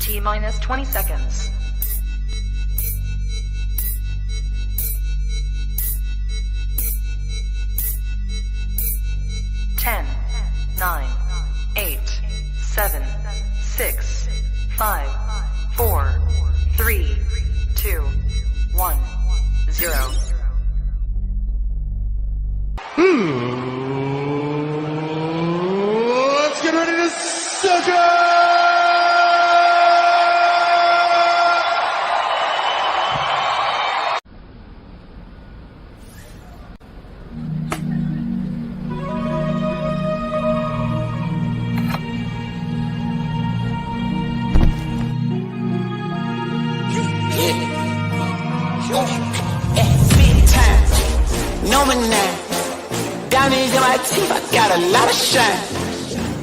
T-minus 20 seconds. 10, 9, 8, 7, 6, 5, 4, 3, 2, 1, 0. Let's get ready to sucker! Diamonds in my teeth, I got a lot of shine.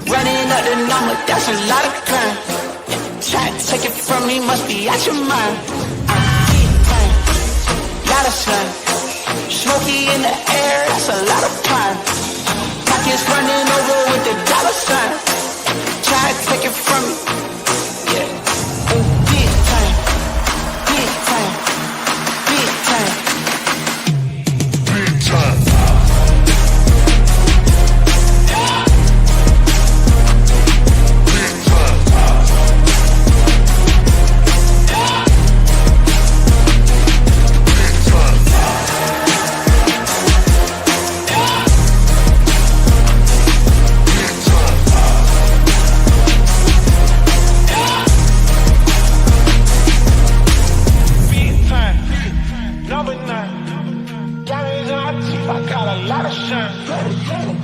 Running up the number, that's a lot of crime. Try to take it from me, must be out your mind. I'm big time, lot of slime. Smoky in the air, that's a lot of pine. Pockets running over with the dollar sign. Try to take it from me, yeah. Big time, big time, big time, Big time.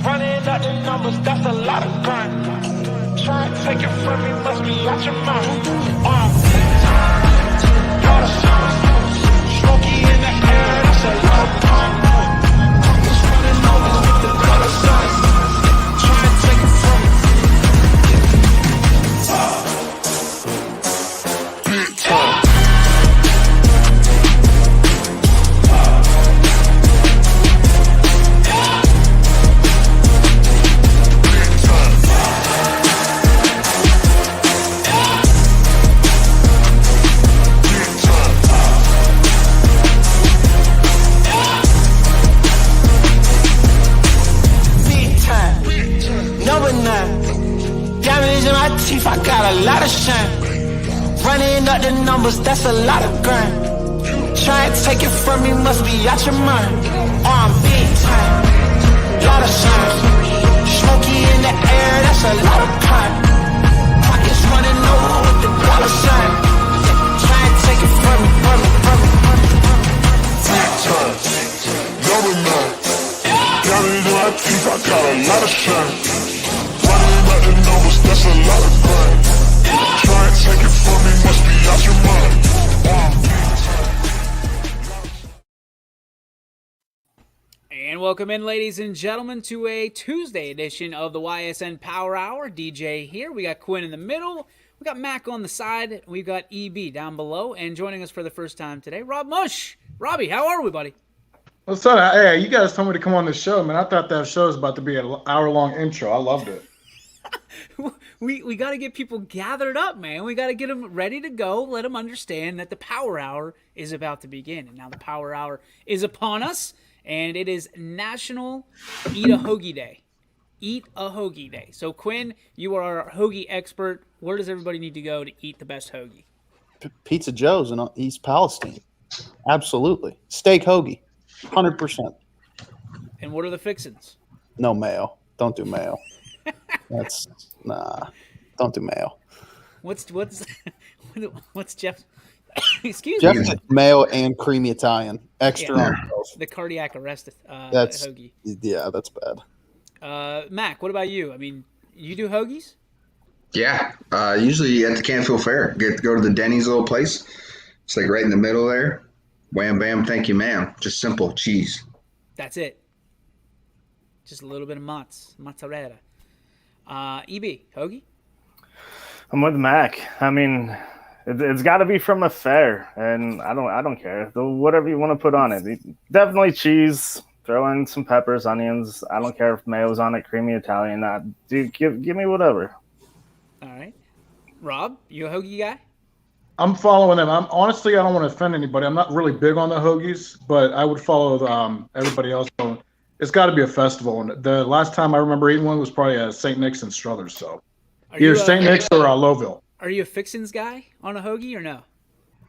running up the numbers, that's a lot of crime. Try and take it from me, must be out your mind. Lot of shine, smoky in the air, that's a lot of crime. Just running over with the dollar signs. Try and take it from me. Big time. Diamonds in my teeth, I got a lot of shine. Running up the numbers, that's a lot of grind. Try and take it from me, must be out your mind. I'm big time, lot of shine. Smoky in the air, that's a lot of pine. Pockets running over with the dollar sign. Try and take it from me, from me, from me, from me, from me. Big time. Number 9. Diamonds in my teeth, I got a lot of shine. Running up the numbers, that's a lot of crime. Try and take it from me, must be out your mind. And welcome in, ladies and gentlemen, to a Tuesday edition of the YSN Power Hour. DJ here. We got Quinn in the middle. We got Mac on the side. We've got EB down below. And joining us for the first time today, Rob Mush. Robbie, how are we, buddy? What's up? Hey, you guys told me to come on the show, man. I thought that show was about to be an hour-long intro. I loved it. We got to get people gathered up, man. We got to get them ready to go. Let them understand that the Power Hour is about to begin. And now the Power Hour is upon us, and it is National Eat a Hoagie Day. Eat a Hoagie Day. So, Quinn, you are our hoagie expert. Where does everybody need to go to eat the best hoagie? Pizza Joe's in East Palestine. Absolutely. Steak hoagie. 100%. And what are the fixins? No mayo. Don't do mayo. Don't do mayo. What's Jeff? Excuse Jeff me. did mayo and creamy Italian. Extra on both. The cardiac arrest That's hoagie. Yeah, that's bad. Mac, what about you? I mean, you do hoagies? Yeah, usually at the Canfield Fair. Get to go to the Denny's little place. It's like right in the middle there. Wham, bam, thank you, ma'am. Just simple cheese. That's it. Just a little bit of mozzarella. EB, hoagie? I'm with Mac. I mean, it's got to be from a fair, and I don't care. Whatever you want to put on it. Definitely cheese. Throw in some peppers, onions. I don't care if mayo's on it, creamy Italian. Dude, give me whatever. All right. Rob, you a hoagie guy? I'm following them. I'm honestly, I don't want to offend anybody. I'm not really big on the hoagies, but I would follow everybody else. So it's got to be a festival. And the last time I remember eating one was probably at St. Nick's and Struthers. So either St. Nick's or Lowville. Are you a fixins guy on a hoagie or no?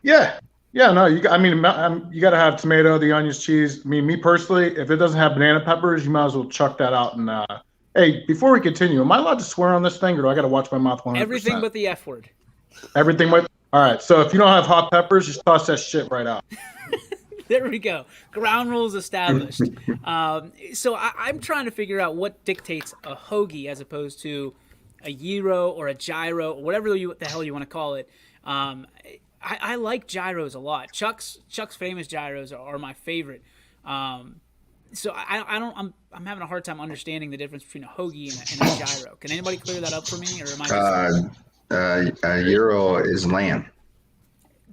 Yeah. Yeah, no, you got to have tomato, the onions, cheese. I mean, me personally, if it doesn't have banana peppers, you might as well chuck that out. And hey, before we continue, am I allowed to swear on this thing, or do I got to watch my mouth 100%? Everything but the F word. Everything but. All right, so if you don't have hot peppers, just toss that shit right out. There we go. Ground rules established. So I'm trying to figure out what dictates a hoagie as opposed to a gyro or a gyro or whatever the hell you want to call it. I like gyros a lot. Chuck's famous gyros are my favorite. So I'm having a hard time understanding the difference between a hoagie and a gyro. Can anybody clear that up for me, or am I just a gyro is lamb.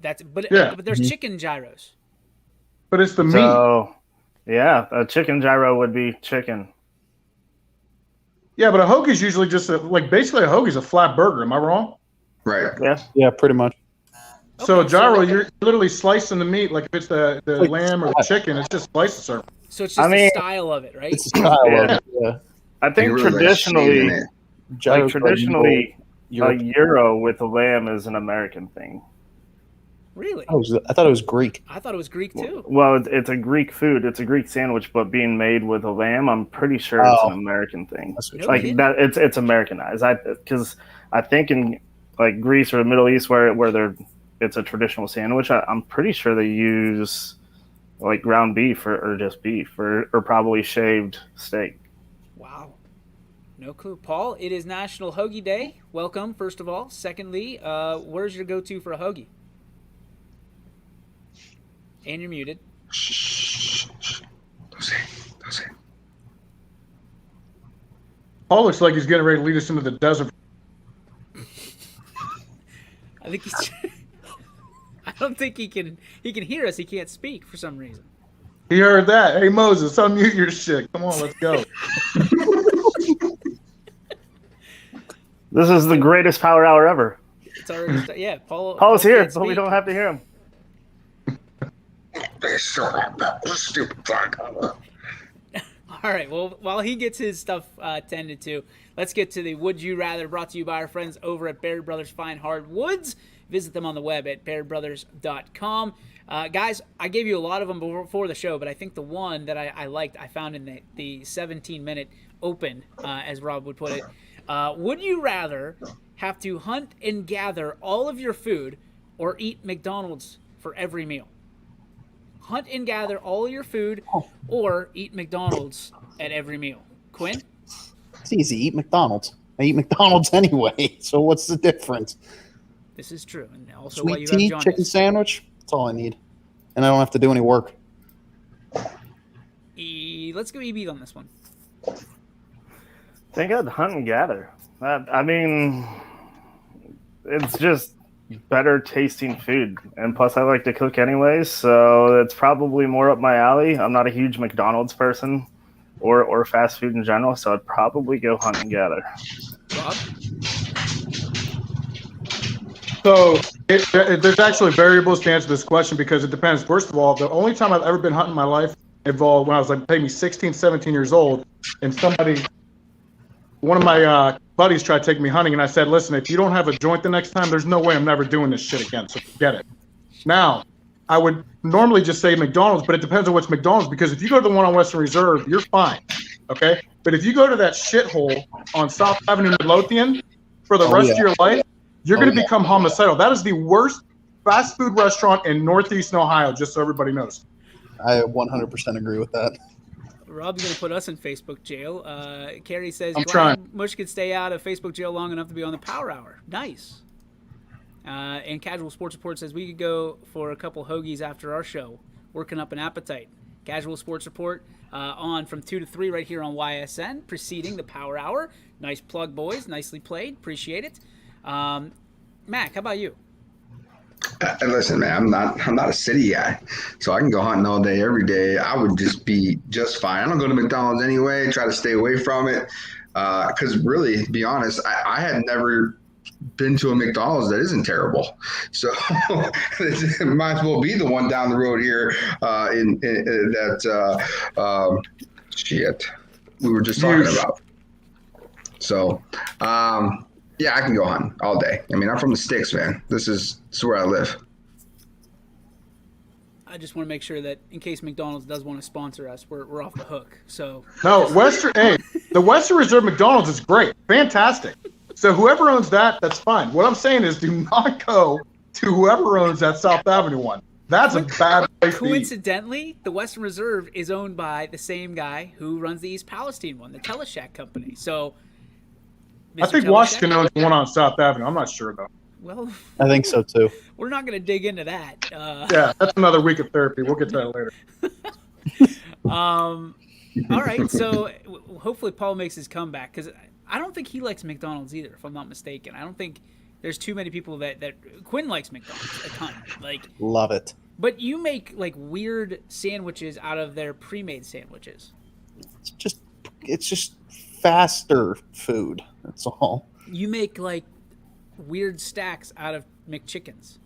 but there's chicken gyros. But it's the meat. So, yeah, a chicken gyro would be chicken. Yeah, but a hoagie's usually just basically a hoagie's a flat burger. Am I wrong? Right. Yeah, pretty much. So a gyro, you're literally slicing the meat. Like if it's the lamb or the chicken, it's just sliced a certain. So it's just the style of it, right? It's the style of it, yeah. I think traditionally, a gyro with a lamb is an American thing. Really? I thought it was Greek. I thought it was Greek too. Well, it's a Greek food. It's a Greek sandwich, but being made with a lamb, I'm pretty sure it's an American thing. That it's Americanized. Because I think in like Greece or the Middle East where it's a traditional sandwich, I'm pretty sure they use like ground beef or just beef or probably shaved steak. Wow. No clue. Paul, it is National Hoagie Day. Welcome, first of all. Secondly, where's your go-to for a hoagie? And you're muted. Don't say. Paul looks like he's getting ready to lead us into the desert. I think he's. I don't think he can hear us. He can't speak for some reason. He heard that. Hey Moses, unmute your shit. Come on, let's go. This is the greatest power hour ever. It's already yeah. Paul's here, so we don't have to hear him. Stupid fuck. All right. Well, while he gets his stuff tended to, let's get to the Would You Rather, brought to you by our friends over at Baird Brothers Fine Hardwoods. Visit them on the web at bairdbrothers.com. Guys, I gave you a lot of them before the show, but I think the one that I liked, I found in the 17-minute open, as Rob would put it. Would you rather have to hunt and gather all of your food or eat McDonald's for every meal? Hunt and gather all of your food or eat McDonald's at every meal. Quinn? It's easy. Eat McDonald's. I eat McDonald's anyway, so what's the difference? This is true. And also Sweet tea, chicken sandwich, that's all I need. And I don't have to do any work. Let's go EB on this one. I think I'd hunt and gather. I mean, it's just better tasting food, and plus I like to cook anyways, so it's probably more up my alley. I'm not a huge McDonald's person or fast food in general, so I'd probably go hunt and gather. Rob? So there's actually variables to answer this question because it depends. First of all, the only time I've ever been hunting in my life involved when I was maybe 16, 17 years old, and one of my buddies tried to take me hunting, and I said, listen, if you don't have a joint the next time, there's no way I'm never doing this shit again, so forget it. Now, I would normally just say McDonald's, but it depends on which McDonald's, because if you go to the one on Western Reserve, you're fine, okay? But if you go to that shithole on South Avenue Midlothian for the rest of your life, you're going to become homicidal. That is the worst fast food restaurant in Northeastern Ohio, just so everybody knows. I 100% agree with that. Rob's going to put us in Facebook jail. Carrie says, I'm trying. Mush could stay out of Facebook jail long enough to be on the Power Hour. Nice. And Casual Sports Report says, we could go for a couple hoagies after our show, working up an appetite. Casual Sports Report on from 2 to 3 right here on YSN, preceding the Power Hour. Nice plug, boys. Nicely played. Appreciate it. Mac, how about you? Listen, man, I'm not a city guy, so I can go hunting all day, every day. I would just be just fine. I don't go to McDonald's anyway. Try to stay away from it, because really, to be honest, I had never been to a McDonald's that isn't terrible. So it might as well be the one down the road here shit we were just talking about. So, yeah, I can go on all day. I mean, I'm from the sticks, man. This is where I live. I just want to make sure that in case McDonald's does want to sponsor us, we're off the hook. So No, the Western Reserve McDonald's is great, fantastic. So whoever owns that, that's fine. What I'm saying is, do not go to whoever owns that South Avenue one. That's a bad place to eat. coincidentally, the Western Reserve is owned by the same guy who runs the East Palestine one, the Teleshack company. So I think Washington owns one on South Avenue. I'm not sure though. Well, I think so too. we're not going to dig into that. Yeah, that's another week of therapy. We'll get to that later. All right, so hopefully Paul makes his comeback because I don't think he likes McDonald's either, if I'm not mistaken. I don't think there's too many people that Quinn likes McDonald's a ton. Like, Love it. but you make like weird sandwiches out of their pre-made sandwiches. It's just faster food. That's all. You make like weird stacks out of McChickens.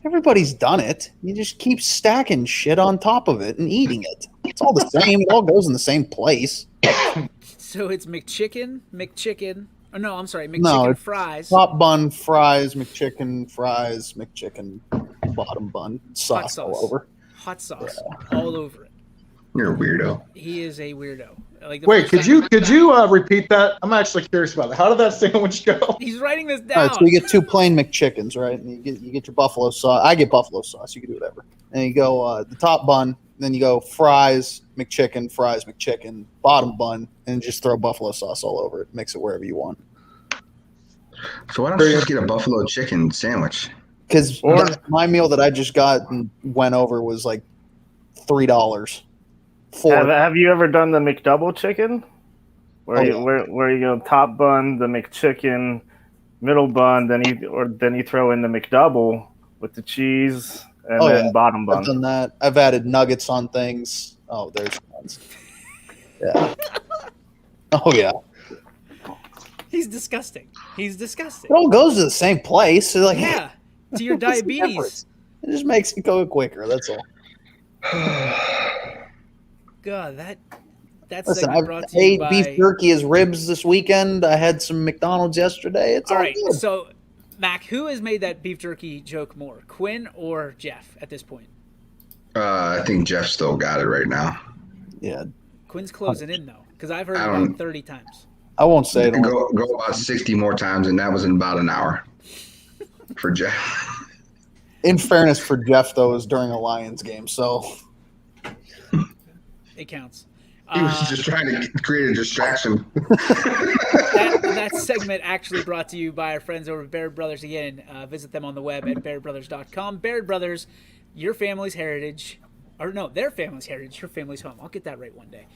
Everybody's done it. You just keep stacking shit on top of it and eating it. It's all the same. It all goes in the same place. So it's McChicken. Oh no, I'm sorry, No, McChicken it's fries. Top bun, fries, McChicken, bottom bun, sauce all over. Hot sauce all over it. You're a weirdo. He is a weirdo. Like Wait, could you repeat that? I'm actually curious about it. How did that sandwich go? He's writing this All down. right, so you get 2 plain McChickens, right? And you get your buffalo sauce. I get buffalo sauce. You can do whatever. And you go the top bun. Then you go fries, McChicken, bottom bun, and just throw buffalo sauce all over it. Mix it wherever you want. So why don't you just get a buffalo chicken sandwich? Because my meal that I just got and went over was like $3. Have you ever done the McDouble chicken? Where you go top bun, the McChicken, middle bun, then you throw in the McDouble with the cheese and then bottom bun. I've done that. I've added nuggets on things. Oh, there's ones. Yeah. Oh yeah. He's disgusting. It all goes to the same place. So like, Yeah, to your what's the diabetes. difference? It just makes it go quicker. That's all. God, that's Listen, segment I brought to you ate by... beef jerky as ribs this weekend. I had some McDonald's yesterday. It's all All right, good. so Mac, who has made that beef jerky joke more, Quinn or Jeff at this point? I think Jeff still got it right now. Yeah. Quinn's closing in though, because I've heard it I don't- about 30 times. I won't say it. Go about 60 more times, and that was in about an hour for Jeff. In fairness for Jeff, though, it was during a Lions game, so It counts. He was just trying to create a distraction. That segment actually brought to you by our friends over at Baird Brothers. Again, visit them on the web at bairdbrothers.com. Baird Brothers, your family's heritage. Or no, their family's heritage, your family's home. I'll get that right one day.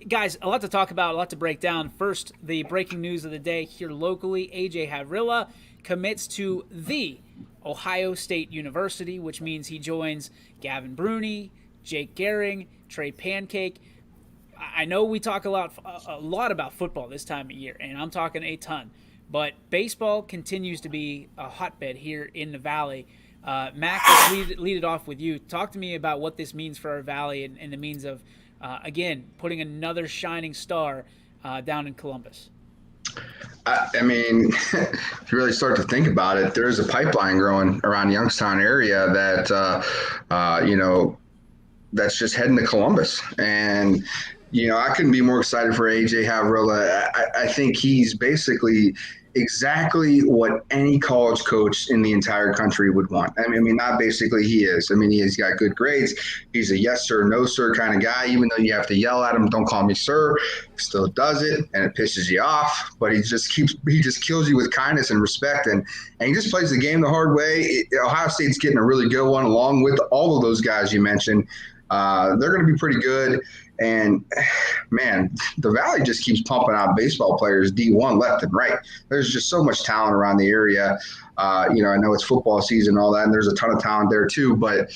Guys, a lot to talk about, a lot to break down. First, the breaking news of the day here locally. AJ Havrilla commits to the Ohio State University, which means he joins Gavin Bruni, Jake Gehring, Trey Pancake. I know we talk a lot about football this time of year, and I'm talking a ton. But baseball continues to be a hotbed here in the Valley. Mac, let's lead it off with you. Talk to me about what this means for our Valley and the means of, again, putting another shining star down in Columbus. I mean, if you really start to think about it, there's a pipeline growing around Youngstown area that, that's just heading to Columbus. And, I couldn't be more excited for AJ Havrilla. I think he's basically exactly what any college coach in the entire country would want. I mean, not basically, he is. I mean, he's got good grades. He's a yes sir, no sir kind of guy, even though you have to yell at him, don't call me sir. He still does it, and it pisses you off. But he just kills you with kindness and respect, and he just plays the game the hard way. Ohio State's getting a really good one, along with all of those guys you mentioned. They're going to be pretty good. And, man, the Valley just keeps pumping out baseball players D1 left and right. There's just so much talent around the area. I know it's football season and all that, and there's a ton of talent there too. But,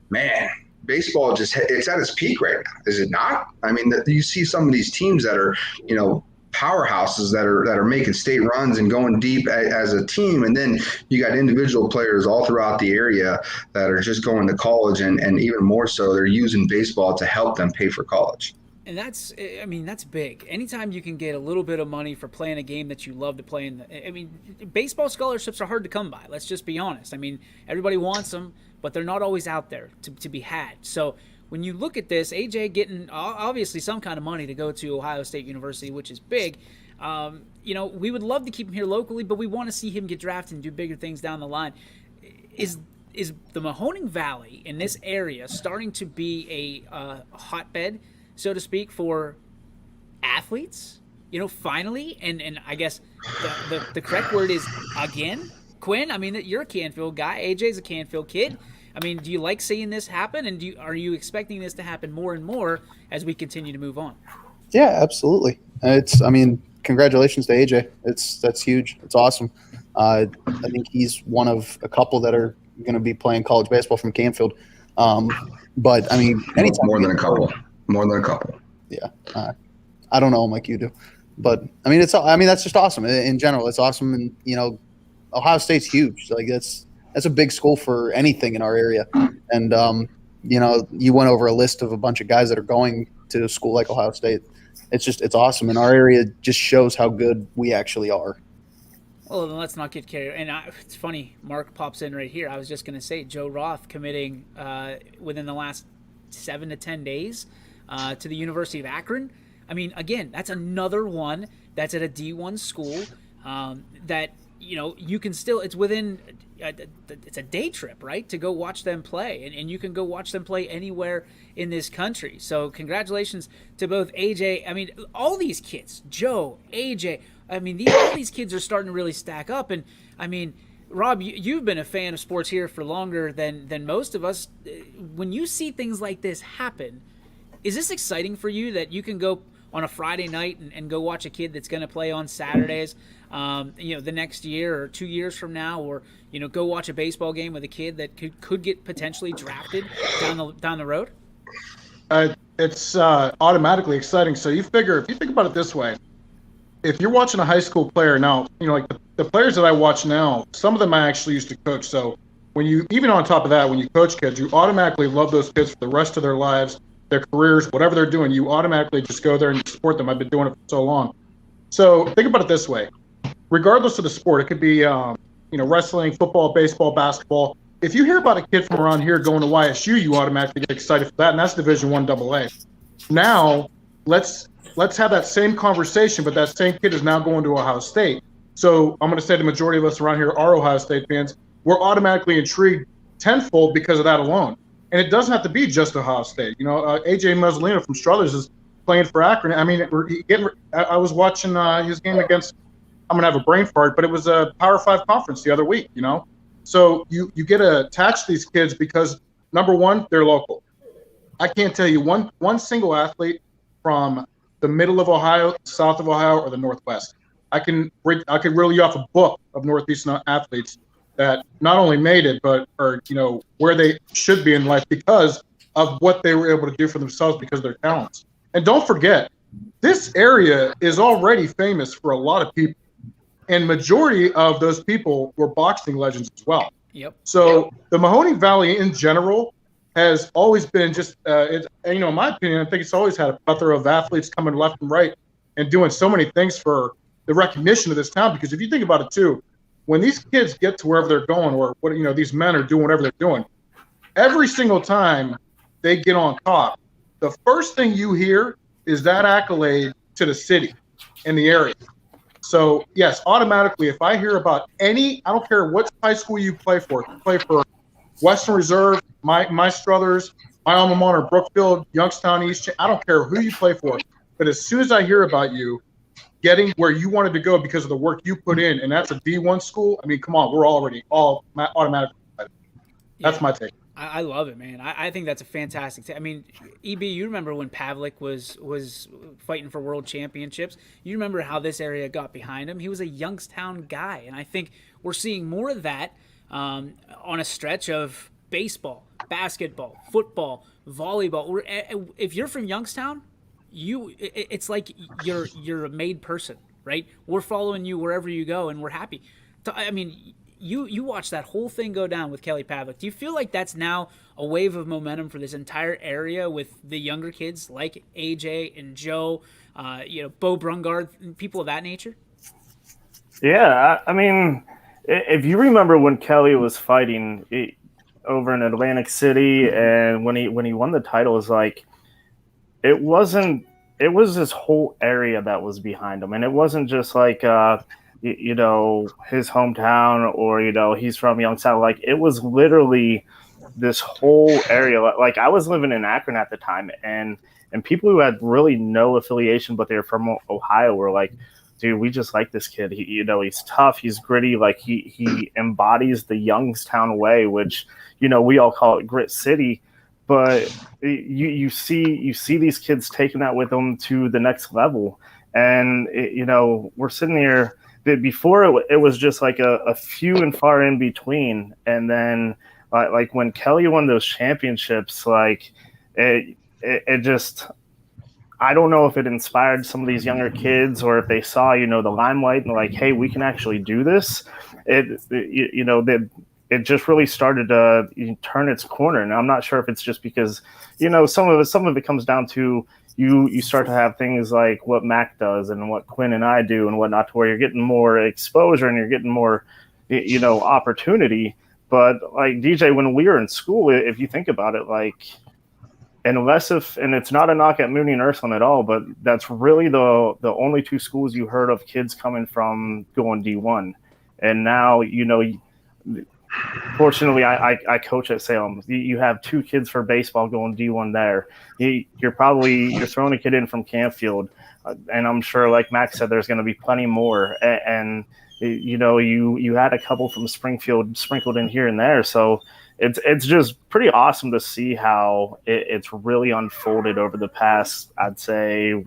man, baseball it's at its peak right now, is it not? I mean, you see some of these teams that are, powerhouses that are making state runs and going deep as a team, and then you got individual players all throughout the area that are just going to college, and even more so, they're using baseball to help them pay for college. And that's big. Anytime you can get a little bit of money for playing a game that you love to play baseball scholarships are hard to come by. Let's just be honest. I mean, everybody wants them, but they're not always out there to be had. So when you look at this, AJ getting obviously some kind of money to go to Ohio State University, which is big. We would love to keep him here locally, but we want to see him get drafted and do bigger things down the line. Is the Mahoning Valley in this area starting to be a hotbed, so to speak, for athletes? Finally, and I guess the correct word is again, Quinn. I mean, you're a Canfield guy. AJ's a Canfield kid. I mean, do you like seeing this happen, and are you expecting this to happen more and more as we continue to move on? Yeah, absolutely. Congratulations to AJ. That's huge. It's awesome. I think he's one of a couple that are going to be playing college baseball from Canfield. But I mean, anytime more than a couple. Yeah, I don't know him like you do, but I mean, that's just awesome in general. It's awesome, and Ohio State's huge. Like that's a big school for anything in our area. And, you went over a list of a bunch of guys that are going to a school like Ohio State. It's awesome. And our area just shows how good we actually are. Well, then let's not get carried. And it's funny, Mark pops in right here. I was just going to say Joe Roth committing within the last 7 to 10 days to the University of Akron. I mean, again, that's another one that's at a D1 school that, you can still – it's within – it's a day trip, right, to go watch them play. And you can go watch them play anywhere in this country. So congratulations to both AJ. I mean, all these kids, Joe, AJ, I mean, all these kids are starting to really stack up. And, I mean, Rob, you've been a fan of sports here for longer than most of us. When you see things like this happen, is this exciting for you that you can go on a Friday night and go watch a kid that's going to play on Saturdays, the next year or 2 years from now, or go watch a baseball game with a kid that could get potentially drafted down the road? It's automatically exciting. So if you think about it this way, if you're watching a high school player now, like the players that I watch now, some of them I actually used to coach. So even on top of that, when you coach kids, you automatically love those kids for the rest of their lives, their careers, whatever they're doing. You automatically just go there and support them. I've been doing it for so long. So think about it this way. Regardless of the sport, it could be, wrestling, football, baseball, basketball. If you hear about a kid from around here going to YSU, you automatically get excited for that, and that's Division I AA. Now, let's have that same conversation, but that same kid is now going to Ohio State. So I'm going to say the majority of us around here are Ohio State fans. We're automatically intrigued tenfold because of that alone. And it doesn't have to be just Ohio State. AJ Muzzolino from Struthers is playing for Akron. I mean, I was watching his game against, I'm going to have a brain fart, but it was a Power 5 conference the other week, So you get attached to these kids because, number one, they're local. I can't tell you one single athlete from the middle of Ohio, south of Ohio, or the Northwest. I could reel you off a book of Northeastern athletes that not only made it, but are, where they should be in life because of what they were able to do for themselves because of their talents. And don't forget, this area is already famous for a lot of people. And majority of those people were boxing legends as well. Yep. So the Mahoning Valley in general has always been just, in my opinion, I think it's always had a plethora of athletes coming left and right and doing so many things for the recognition of this town. Because if you think about it too, when these kids get to wherever they're going, or these men are doing whatever they're doing, every single time they get on top, the first thing you hear is that accolade to the city and the area. So yes, automatically, if I hear about I don't care what high school you play for, if you play for Western Reserve, my Struthers, my alma mater, Brookfield, Youngstown, East, I don't care who you play for, but as soon as I hear about you getting where you wanted to go because of the work you put in, and that's a D1 school, I mean, come on, we're already all automatically excited. That's my take. I love it, man. I think that's a fantastic I mean, EB, you remember when Pavlik was fighting for world championships? You remember how this area got behind him? He was a Youngstown guy, and I think we're seeing more of that on a stretch of baseball, basketball, football, volleyball. If you're from Youngstown, it's like you're a made person, right? We're following you wherever you go, and we're happy. I mean, you watch that whole thing go down with Kelly Pavlik. Do you feel like that's now a wave of momentum for this entire area with the younger kids like AJ and Joe, Bo Brungard, and people of that nature? Yeah, I mean, if you remember when Kelly was fighting over in Atlantic City, and when he won the title, it was like it wasn't. It was this whole area that was behind him, and it wasn't just like his hometown or he's from Youngstown. Like it was literally this whole area. Like I was living in Akron at the time, and people who had really no affiliation, but they were from Ohio, were like, dude, we just like this kid. He's tough. He's gritty. Like he embodies the Youngstown way, which, we all call it Grit City. But you see these kids taking that with them to the next level. And, we're sitting here. Before it was just like a few and far in between. And then like when Kelly won those championships, like it just – I don't know if it inspired some of these younger kids or if they saw, the limelight and like, hey, we can actually do this. It just really started to turn its corner. And I'm not sure if it's just because, some of it comes down to you start to have things like what Mac does and what Quinn and I do and whatnot, to where you're getting more exposure and you're getting more, opportunity. But like DJ, when we were in school, if you think about it, like, and it's not a knock at Mooney and Ursuline at all, but that's really the only two schools you heard of kids coming from going D1. And now, fortunately, I coach at Salem. You have two kids for baseball going D1 there. You're throwing a kid in from Campfield. And I'm sure, like Max said, there's going to be plenty more. And you had a couple from Springfield sprinkled in here and there. So it's just pretty awesome to see how it's really unfolded over the past, I'd say,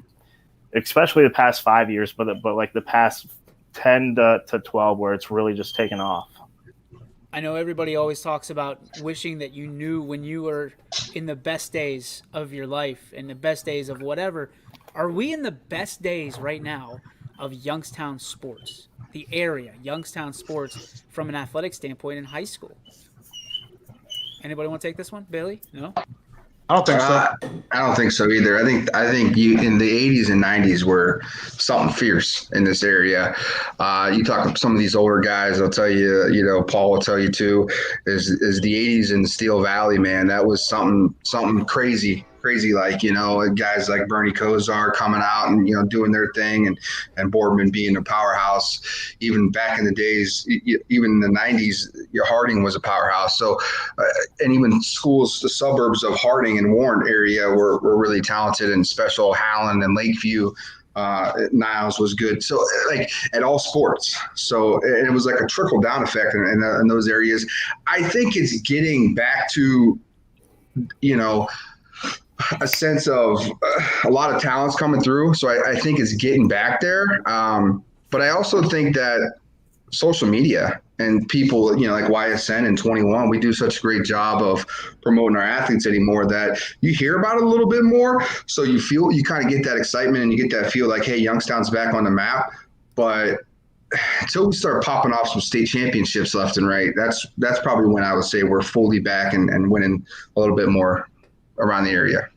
especially the past 5 years, but like the past 10 to 12, where it's really just taken off. I know everybody always talks about wishing that you knew when you were in the best days of your life and the best days of whatever. Are we in the best days right now of Youngstown sports, the area, Youngstown sports, from an athletic standpoint in high school? Anybody want to take this one? Bailey? No? I don't think so. I don't think so either. I think you in the 80s and 90s were something fierce in this area. You talk to some of these older guys, they'll tell you, Paul will tell you too, is the 80s in the Steel Valley, man. That was something crazy, like, guys like Bernie Kosar coming out and, doing their thing, and Boardman being a powerhouse. Even back in the days, even in the 90s, Harding was a powerhouse. So, and even schools, the suburbs of Harding and Warren area were really talented and special. Howland and Lakeview, Niles was good. So, like, at all sports. So, and it was like a trickle down effect in those areas. I think it's getting back to, a sense of a lot of talents coming through. So I think it's getting back there. But I also think that social media and people, like YSN and 21, we do such a great job of promoting our athletes anymore that you hear about it a little bit more. So you kind of get that excitement and you get that feel like, hey, Youngstown's back on the map. But until we start popping off some state championships left and right, that's probably when I would say we're fully back and winning a little bit more around the area.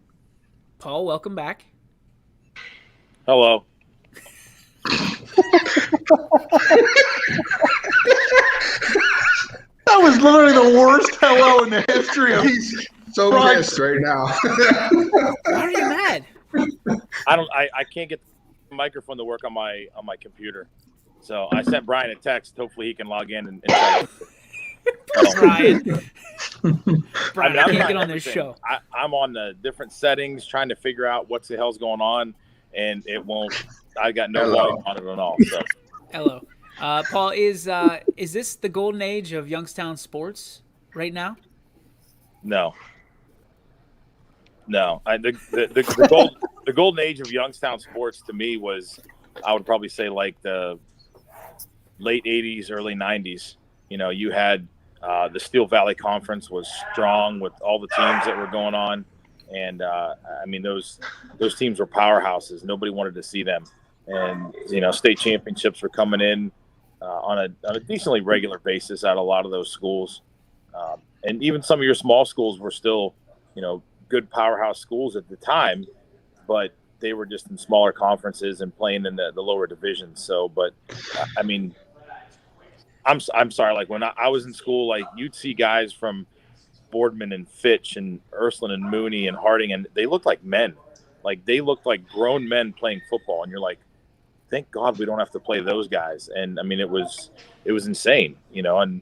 Paul, welcome back. Hello. That was literally the worst hello in the history of. He's so pissed right now. Why are you mad? I can't get the microphone to work on my computer, so I sent Brian a text. Hopefully, he can log in and try Brian. Brian, I I'm can't get on everything. this show. I'm on the different settings trying to figure out what the hell's going on, and it won't. I got no volume on it at all. So. Hello, Paul. Is this the golden age of Youngstown sports right now? No. The golden age of Youngstown sports to me was, I would probably say, like the late 80s, early 90s. You had the Steel Valley Conference was strong with all the teams that were going on, And I mean, those teams were powerhouses. Nobody wanted to see them. And state championships were coming in on a decently regular basis at a lot of those schools. And even some of your small schools were still, good powerhouse schools at the time, but they were just in smaller conferences and playing in the lower divisions. So, but I mean, I'm sorry. Like when I was in school, like you'd see guys from Boardman and Fitch and Ursuline and Mooney and Harding, and they looked like men. Like they looked like grown men playing football. And you're like, thank God we don't have to play those guys. And I mean, it was insane, and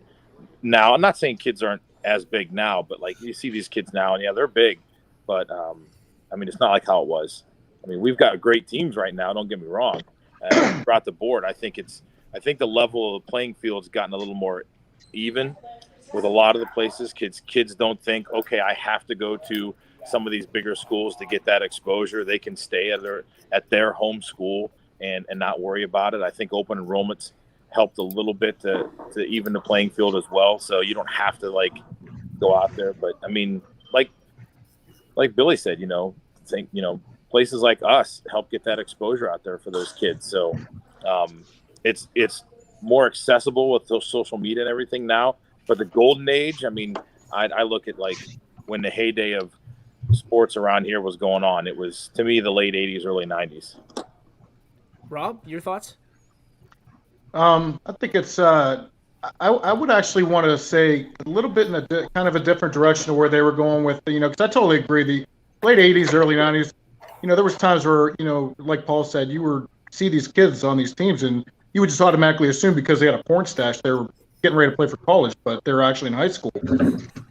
now I'm not saying kids aren't as big now, but like you see these kids now and yeah, they're big, but I mean, it's not like how it was. I mean, we've got great teams right now. Don't get me wrong. Throughout the board, I think the level of the playing field's gotten a little more even with a lot of the places. Kids don't think, okay, I have to go to some of these bigger schools to get that exposure. They can stay at their home school and not worry about it. I think open enrollments helped a little bit to even the playing field as well. So you don't have to like go out there. But I mean, like Billy said, places like us help get that exposure out there for those kids. So it's more accessible with those social media and everything now. But the golden age, I mean, I look at like when the heyday of sports around here was going on. It was, to me, the late 80s, early 90s. Rob, your thoughts? I think it's I would actually want to say a little bit in kind of a different direction of where they were going with, because I totally agree. The late 80s, early 90s, there was times where, like Paul said, you were see these kids on these teams and you would just automatically assume because they had a porn stash, they were getting ready to play for college, but they're actually in high school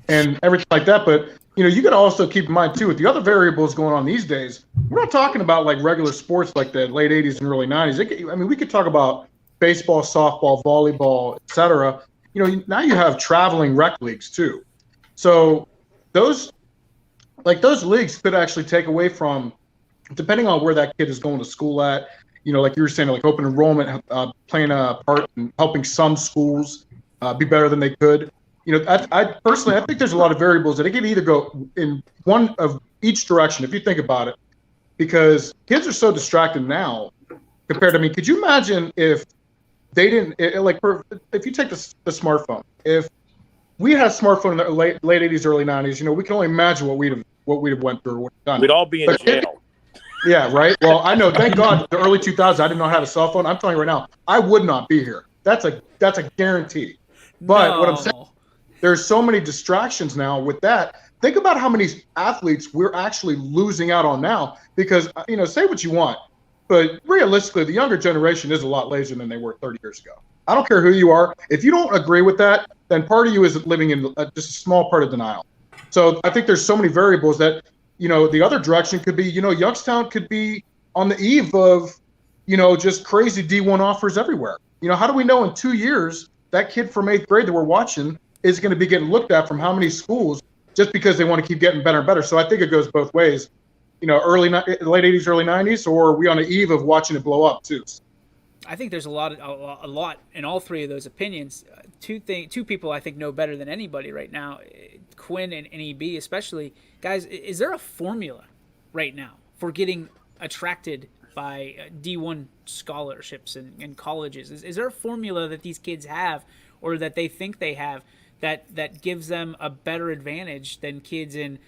and everything like that. But, you got to also keep in mind, too, with the other variables going on these days, we're not talking about like regular sports like the late 80s and early 90s. I mean, we could talk about baseball, softball, volleyball, etc. Now you have traveling rec leagues too. So those leagues could actually take away from, depending on where that kid is going to school at, like you were saying, like open enrollment playing a part in helping some schools be better than they could. I personally, I think there's a lot of variables that it could either go in one of each direction, if you think about it, because kids are so distracted now compared to me. Could you imagine if they didn't if you take the smartphone, if we had a smartphone in the late 80s, early 90s, we can only imagine what we'd have went through or what we've done. We'd all be in jail. Yeah, right. Well, I know. Thank God, the early 2000s, I didn't know how to have a cell phone. I'm telling you right now, I would not be here. That's a guarantee. But what I'm saying, there's so many distractions now with that. Think about how many athletes we're actually losing out on now because, say what you want, but realistically, the younger generation is a lot lazier than they were 30 years ago. I don't care who you are. If you don't agree with that, then part of you is living in just a small part of denial. So I think there's so many variables that, the other direction could be, Youngstown could be on the eve of, just crazy D1 offers everywhere. How do we know in 2 years that kid from 8th grade that we're watching is going to be getting looked at from how many schools just because they want to keep getting better and better? So I think it goes both ways. Late 80s, early 90s, or are we on the eve of watching it blow up too? I think there's a lot in all three of those opinions. Two people I think know better than anybody right now, Quinn and EB especially. Guys, is there a formula right now for getting attracted by D1 scholarships and colleges? Is there a formula that these kids have or that they think they have that gives them a better advantage than kids in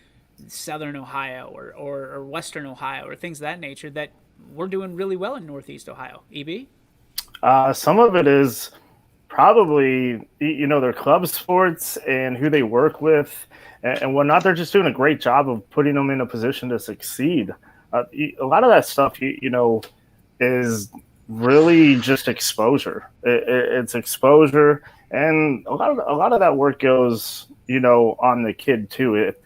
Southern Ohio or Western Ohio or things of that nature that we're doing really well in Northeast Ohio? EB? Some of it is probably, their club sports and who they work with and whatnot. They're just doing a great job of putting them in a position to succeed. A lot of that stuff, is really just exposure. It's exposure. And a lot of that work goes, on the kid too. It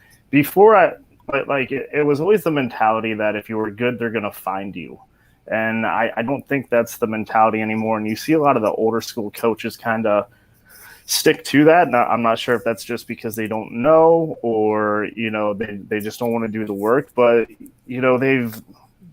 was always the mentality that if you were good, they're going to find you. And I don't think that's the mentality anymore. And you see a lot of the older school coaches kind of stick to that. And I'm not sure if that's just because they don't know or, they just don't want to do the work. But,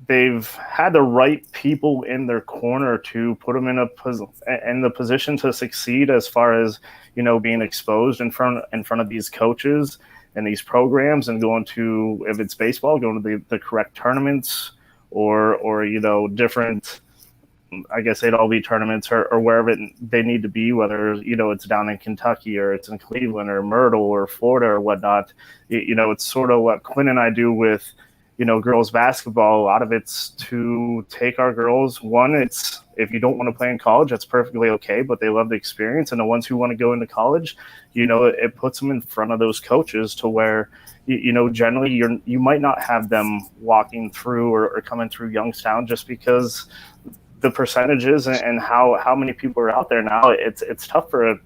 they've had the right people in their corner to put them in the position to succeed as far as, being exposed in front of these coaches in these programs and going to, if it's baseball, going to the correct tournaments or different, I guess they'd all be tournaments or wherever they need to be, whether, it's down in Kentucky or it's in Cleveland or Myrtle or Florida or whatnot. It's sort of what Quinn and I do with, girls basketball. A lot of it's to take our girls. One, it's if you don't want to play in college, that's perfectly okay, but they love the experience. And the ones who want to go into college, it puts them in front of those coaches to where, generally you might not have them walking through or coming through Youngstown just because the percentages and how many people are out there now. It's tough for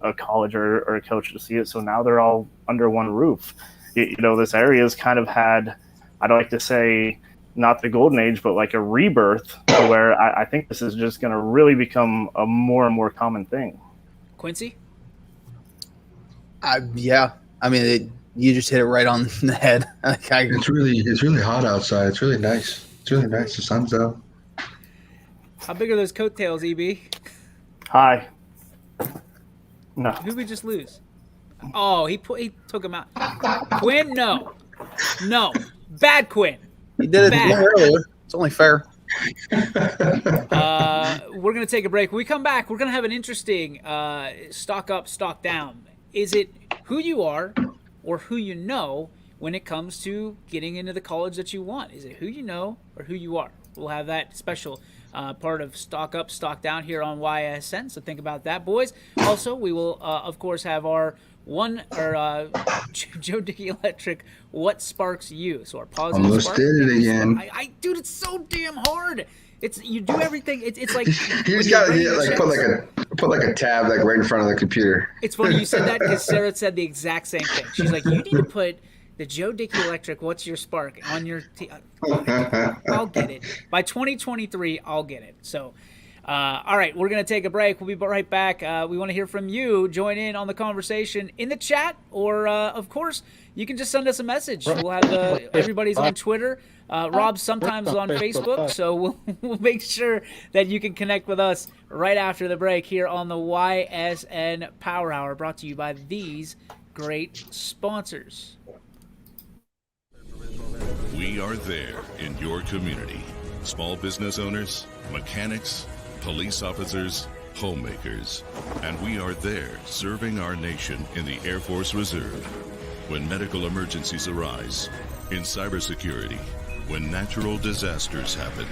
a college or a coach to see it. So now they're all under one roof. This area has kind of had, I'd like to say, not the golden age, but like a rebirth to where I think this is just going to really become a more and more common thing. Quincy? Yeah. I mean, you just hit it right on the head. It's really hot outside. It's really nice. It's really nice. The sun's out. How big are those coattails, EB? Hi. No. Who did we just lose? Oh, he took him out. Quinn, no. Bad Quinn. He did it earlier. It's only fair. We're going to take a break. When we come back, we're going to have an interesting stock up, stock down. Is it who you are or who you know when it comes to getting into the college that you want? Is it who you know or who you are? We'll have that special part of stock up, stock down here on YSN. So think about that, boys. Also, we will, of course, have our Joe Dickey Electric. What sparks you? So our positive. Almost spark. did it again. Dude, it's so damn hard. You do everything. It's like he's got put like a tab like right in front of the computer. It's funny you said that because Sarah said the exact same thing. She's like, you need to put the Joe Dickey Electric, what's your spark on your I'll get it. By 2023, I'll get it. So, all right, we're going to take a break. We'll be right back. We want to hear from you. Join in on the conversation in the chat, or, of course, you can just send us a message. We'll have everybody's on Twitter. Rob's sometimes on Facebook, so we'll make sure that you can connect with us right after the break here on the YSN Power Hour, brought to you by these great sponsors. We are there in your community. Small business owners, mechanics, police officers, homemakers. And we are there serving our nation in the Air Force Reserve. When medical emergencies arise, in cybersecurity, when natural disasters happen,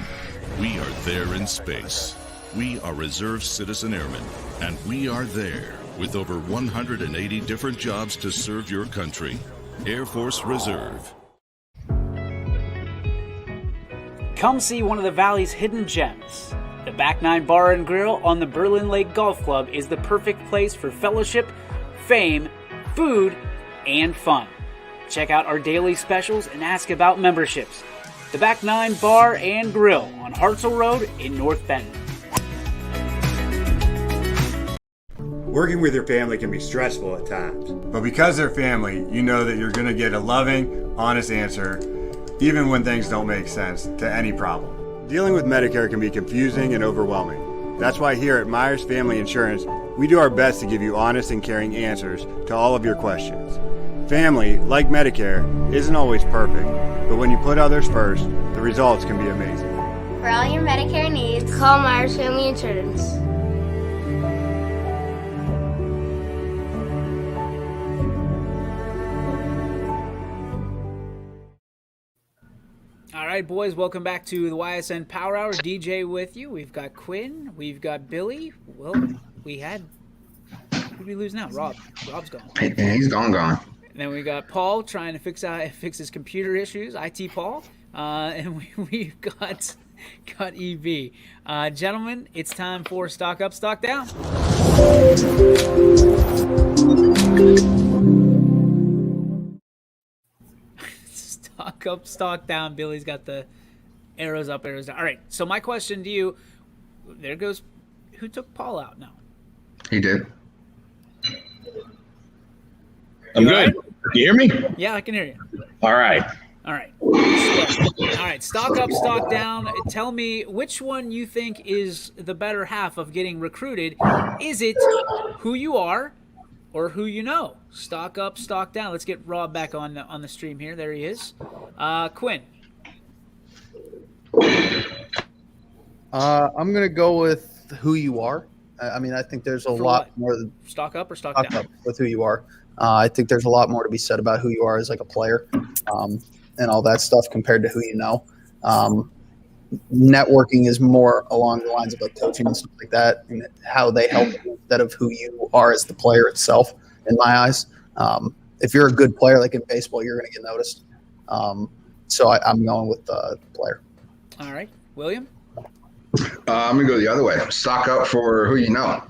we are there in space. We are Reserve Citizen Airmen, and we are there with over 180 different jobs to serve your country. Air Force Reserve. Come see one of the Valley's hidden gems. The Back Nine Bar and Grill on the Berlin Lake Golf Club is the perfect place for fellowship, fame, food, and fun. Check out our daily specials and ask about memberships. The Back Nine Bar and Grill on Hartzell Road in North Benton. Working with your family can be stressful at times, but because they're family, you know that you're going to get a loving, honest answer, even when things don't make sense, to any problem. Dealing with Medicare can be confusing and overwhelming. That's why here at Myers Family Insurance, we do our best to give you honest and caring answers to all of your questions. Family, like Medicare, isn't always perfect, but when you put others first, the results can be amazing. For all your Medicare needs, call Myers Family Insurance. All right, boys, welcome back to the YSN Power Hour. DJ with you. We've got Quinn. We've got Billy. Well, who did we lose now? Rob. Rob's gone. Yeah, he's gone. And then we got Paul trying to fix his computer issues. IT Paul. And we've got EV. Gentlemen, it's time for Stock Up, Stock Down. Stock up, stock down. Billy's got the arrows up, arrows down. All right, so my question to you, there goes, who took Paul out now? He did. I'm good. Can you hear me? Yeah, I can hear you. All right. All right, stock up, stock down. Tell me which one you think is the better half of getting recruited. Is it who you are or who you know. Stock up, stock down. Let's get Rob back on the stream here. There he is. Quinn. I'm gonna go with who you are. I mean, I think there's a lot more. Stock up or stock down? Up with who you are. I think there's a lot more to be said about who you are as like a player, and all that stuff compared to who you know. Networking is more along the lines of like coaching and stuff like that, and how they help you instead of who you are as the player itself. In my eyes, if you're a good player, like in baseball, you're going to get noticed. So I'm going with the player. All right, William. I'm going to go the other way. Stock up for who you know.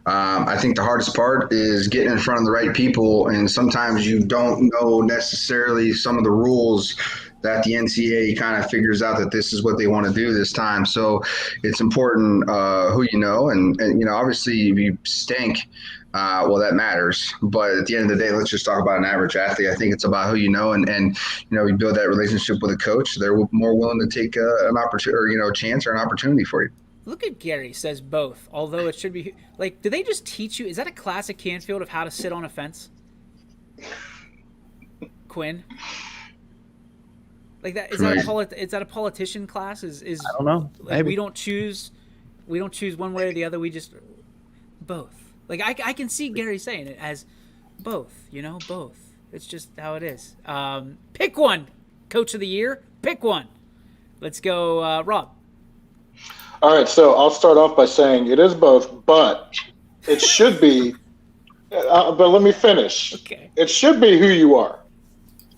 I think the hardest part is getting in front of the right people, and sometimes you don't know necessarily some of the rules that the NCAA kind of figures out that this is what they want to do this time. So it's important who you know, and obviously if you stink, well, that matters. But at the end of the day, let's just talk about an average athlete. I think it's about who you know, and you build that relationship with a coach. They're more willing to take an opportunity, or a chance or an opportunity for you. Look at Gary, says both. Although it should be like, do they just teach you? Is that a class at Canfield of how to sit on a fence? Quinn. Like that is that a politician class? Is I don't know. Like we don't choose one way or the other. We just both. Like I can see Gary saying it as both. Both. It's just how it is. Pick one. Coach of the year. Pick one. Let's go, Rob. All right, so I'll start off by saying it is both, but it should be. But let me finish. Okay. It should be who you are.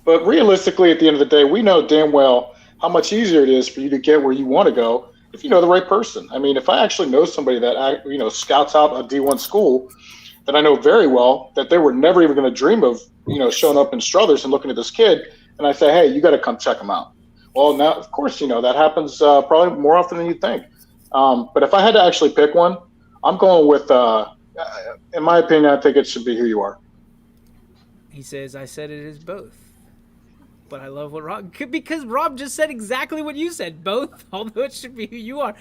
But realistically, at the end of the day, we know damn well how much easier it is for you to get where you want to go if you know the right person. I mean, if I actually know somebody that scouts out a D1 school, then I know very well that they were never even going to dream of showing up in Struthers and looking at this kid, and I say, hey, you got to come check him out. Well, now of course that happens probably more often than you think. But if I had to actually pick one, I'm going with, in my opinion, I think it should be who you are. He says, I said it is both. But I love what Rob, because Rob just said exactly what you said, both, although it should be who you are.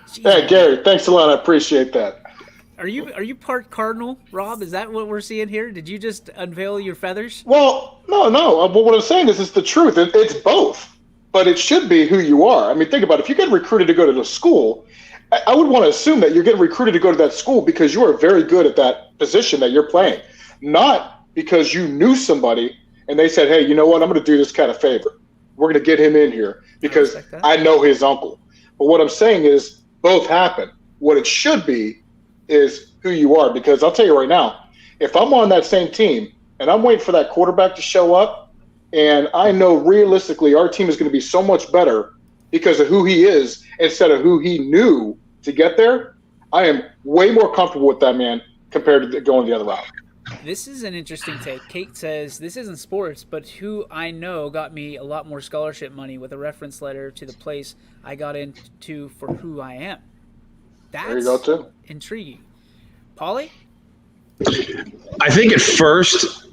Jeez. Hey, Gary, thanks a lot. I appreciate that. Are you part Cardinal, Rob? Is that what we're seeing here? Did you just unveil your feathers? Well, no. But what I'm saying is it's the truth. It's both, but it should be who you are. I mean, think about it. If you get recruited to go to the school, I would want to assume that you're getting recruited to go to that school because you are very good at that position that you're playing, not because you knew somebody and they said, hey, you know what? I'm going to do this kind of favor. We're going to get him in here because I know his uncle. But what I'm saying is both happen. What it should be is who you are, because I'll tell you right now, if I'm on that same team and I'm waiting for that quarterback to show up, and I know realistically our team is going to be so much better because of who he is instead of who he knew to get there, I am way more comfortable with that man compared to going the other route. This is an interesting take. Kate says, this isn't sports, but who I know got me a lot more scholarship money with a reference letter to the place I got into for who I am. That's there you go, too. Intriguing. Paulie? I think at first,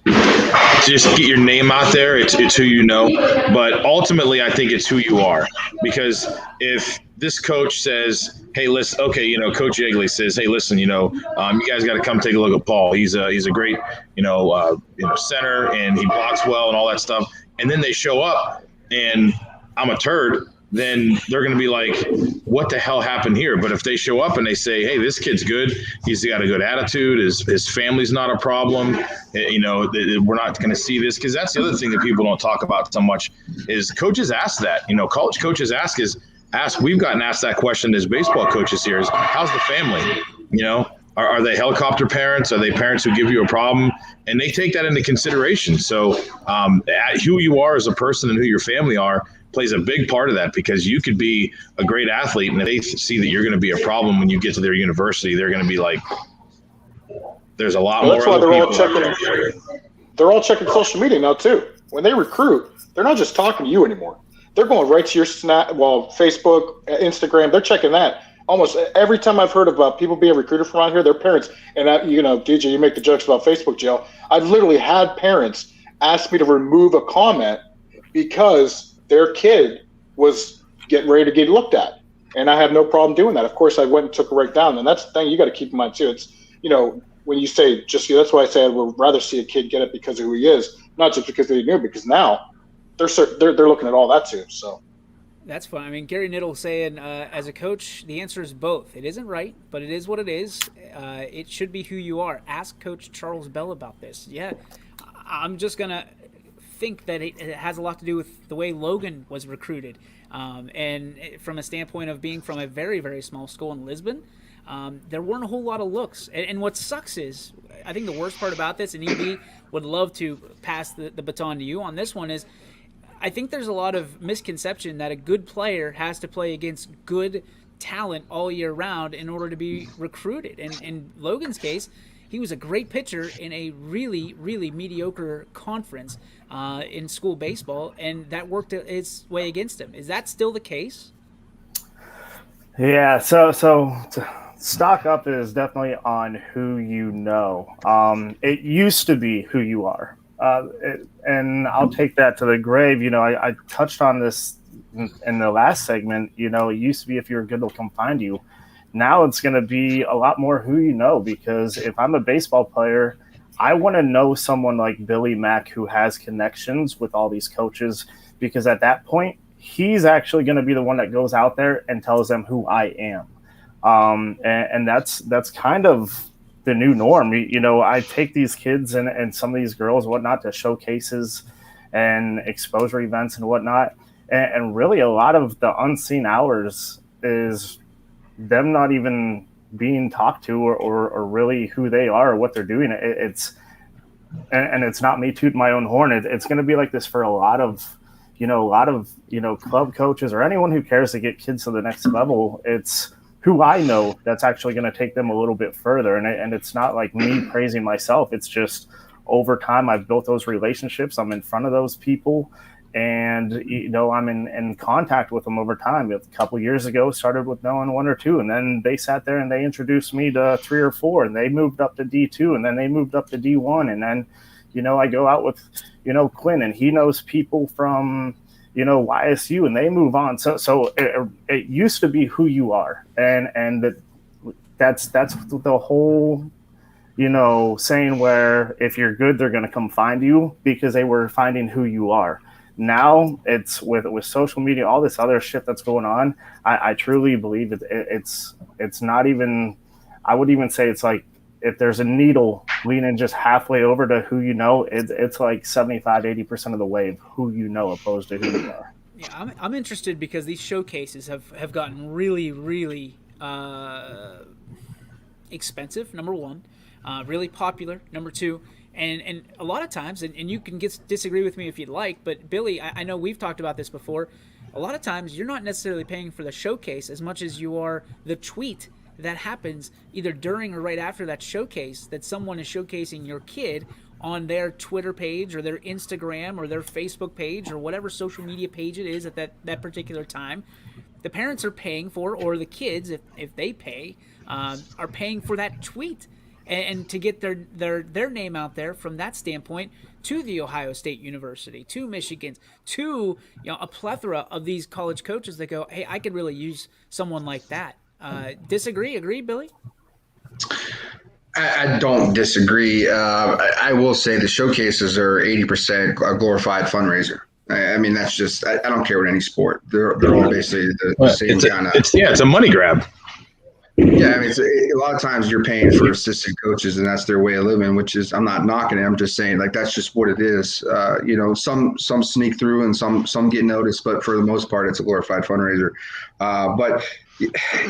just get your name out there. It's who you know. But ultimately, I think it's who you are. Because if this coach says, hey, listen, okay, Coach Yeagley says, hey, listen, you guys got to come take a look at Paul. He's a great, center, and he blocks well and all that stuff. And then they show up and I'm a turd, then they're going to be like, what the hell happened here? But if they show up and they say, hey, this kid's good, he's got a good attitude, his family's not a problem, we're not going to see this. Because that's the other thing that people don't talk about so much is coaches ask that. College coaches ask, we've gotten asked that question as baseball coaches here is, how's the family? Are they helicopter parents? Are they parents who give you a problem? And they take that into consideration. So who you are as a person and who your family are plays a big part of that, because you could be a great athlete, and if they see that you're going to be a problem when you get to their university, they're going to be like, there's a lot more. That's why they're all checking social media now too. When they recruit, they're not just talking to you anymore. They're going right to your Facebook, Instagram. They're checking that. Almost every time I've heard about people being recruited from around here, their parents, and DJ, you make the jokes about Facebook jail. I've literally had parents ask me to remove a comment because their kid was getting ready to get looked at. And I have no problem doing that. Of course, I went and took it right down. And that's the thing you got to keep in mind too. It's, when you say just that's why I say I would rather see a kid get it because of who he is, not just because they knew. Because now they're looking at all that too. So That's fine. I mean, Gary Niddle saying, as a coach, the answer is both. It isn't right, but it is what it is. It should be who you are. Ask Coach Charles Bell about this. Yeah, I'm just going to think that it has a lot to do with the way Logan was recruited. And from a standpoint of being from a very, very small school in Lisbon, there weren't a whole lot of looks. And what sucks is, I think the worst part about this, and EB would love to pass the baton to you on this one, is I think there's a lot of misconception that a good player has to play against good talent all year round in order to be recruited. And in Logan's case, he was a great pitcher in a really, really mediocre conference in school baseball, and that worked its way against him. Is that still the case? Yeah, so stock up is definitely on who you know. It used to be who you are. And I'll take that to the grave. You know, I touched on this in the last segment. You know, it used to be if you're good, they'll come find you. Now it's going to be a lot more who you know, because if I'm a baseball player, I want to know someone like Billy Mack who has connections with all these coaches, because at that point, he's actually going to be the one that goes out there and tells them who I am. And that's kind of the new norm. You know, I take these kids and some of these girls and whatnot to showcases and exposure events and whatnot. And really a lot of the unseen hours is them not even being talked to or really who they are or what they're doing. It's not me tooting my own horn. It's going to be like this for a lot of club coaches or anyone who cares to get kids to the next level. It's who I know that's actually going to take them a little bit further. And it's not like me praising myself. It's just over time, I've built those relationships. I'm in front of those people, and, you know, I'm in contact with them over time. A couple years ago, started with knowing one or two, and then they sat there and they introduced me to 3 or 4, and they moved up to D2, and then they moved up to D1. And then, you know, I go out with, you know, Quinn, and he knows people from, you know, YSU, and they move on. So it used to be who you are. And that's the whole, you know, saying where if you're good, they're going to come find you, because they were finding who you are. Now it's with social media, all this other shit that's going on. I truly believe it's not even, I would even say it's like, if there's a needle leaning just halfway over to who you know, it's like 75-80% of the way of who you know opposed to who you are. Yeah, I'm interested because these showcases have gotten really, really expensive, number one, really popular, number two, and a lot of times, and you can disagree with me if you'd like, but Billy, I know we've talked about this before, a lot of times you're not necessarily paying for the showcase as much as you are the tweet that happens either during or right after that showcase, that someone is showcasing your kid on their Twitter page or their Instagram or their Facebook page or whatever social media page it is at that particular time. The parents are paying for, or the kids, if they pay, are paying for that tweet and to get their name out there from that standpoint to the Ohio State University, to Michigan, to, you know, a plethora of these college coaches that go, hey, I could really use someone like that. Disagree? Agree, Billy? I don't disagree. I will say the showcases are 80% a glorified fundraiser. I mean, that's just, I don't care what any sport. They're all basically the same kind of. It's a money grab. Yeah, I mean, a lot of times you're paying for assistant coaches, and that's their way of living. Which is, I'm not knocking it. I'm just saying, like, that's just what it is. You know, some sneak through and some get noticed, but for the most part, it's a glorified fundraiser. But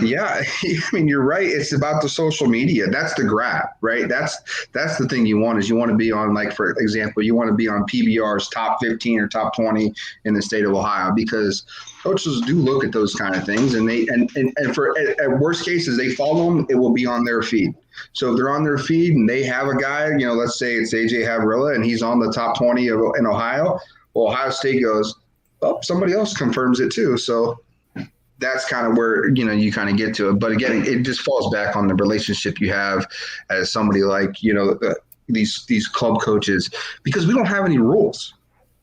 yeah, I mean, you're right. It's about the social media. That's the grab, right? That's the thing you want, is you want to be on, like, for example, you want to be on PBR's top 15 or top 20 in the state of Ohio, because coaches do look at those kind of things, and they and for at worst cases, they follow them. It will be on their feed. So if they're on their feed and they have a guy, you know, let's say it's AJ Havrilla and he's on the top 20 in Ohio. Well, Ohio State goes, oh, somebody else confirms it too. So that's kind of where, you know, you kind of get to it. But again, it just falls back on the relationship you have as somebody like, you know, these club coaches, because we don't have any rules.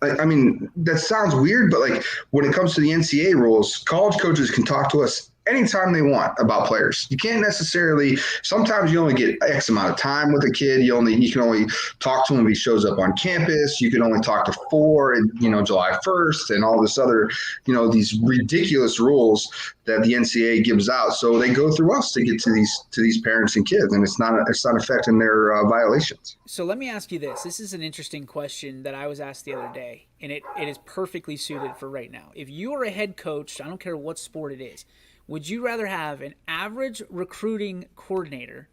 I mean, that sounds weird, but like when it comes to the NCAA rules, college coaches can talk to us anytime they want about players. You can't necessarily, sometimes you only get X amount of time with a kid. You can only talk to him if he shows up on campus. You can only talk to 4 and, July 1st and all this other, these ridiculous rules that the NCAA gives out. So they go through us to get to these parents and kids, and it's not affecting their violations. So let me ask you this. This is an interesting question that I was asked the other day, and it is perfectly suited for right now. If you are a head coach, I don't care what sport it is, would you rather have an average recruiting coordinator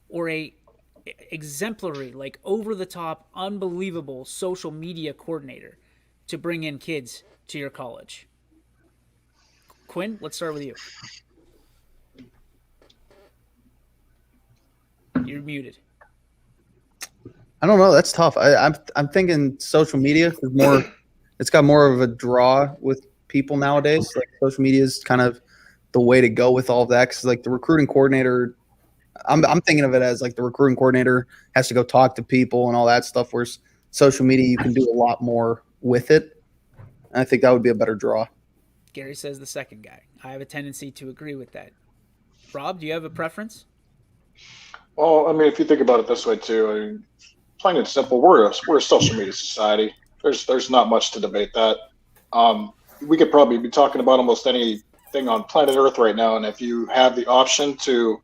or a exemplary, like over-the-top, unbelievable social media coordinator to bring in kids to your college? Quinn, let's start with you. You're muted. I don't know. That's tough. I'm thinking social media is more. It's got more of a draw with people nowadays. Like social media is kind of the way to go with all of that. Because like the recruiting coordinator, I'm thinking of it as like the recruiting coordinator has to go talk to people and all that stuff. Whereas social media, you can do a lot more with it. And I think that would be a better draw. Gary says the second guy. I have a tendency to agree with that. Rob, do you have a preference? Well, I mean, if you think about it this way too, I mean, plain and simple, we're a social media society. There's not much to debate that. We could probably be talking about almost anything on planet Earth right now, and if you have the option to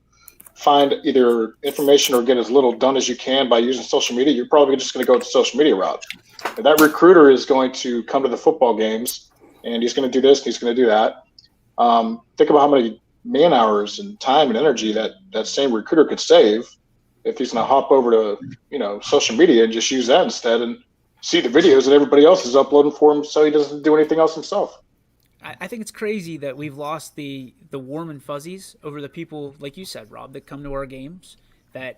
find either information or get as little done as you can by using social media, you're probably just going to go the social media route. And that recruiter is going to come to the football games, and he's going to do this, and he's going to do that. Think about how many man hours and time and energy that same recruiter could save if he's going to hop over to, social media and just use that instead and see the videos that everybody else is uploading for him so he doesn't do anything else himself. I think it's crazy that we've lost the warm and fuzzies over the people, like you said, Rob, that come to our games, that,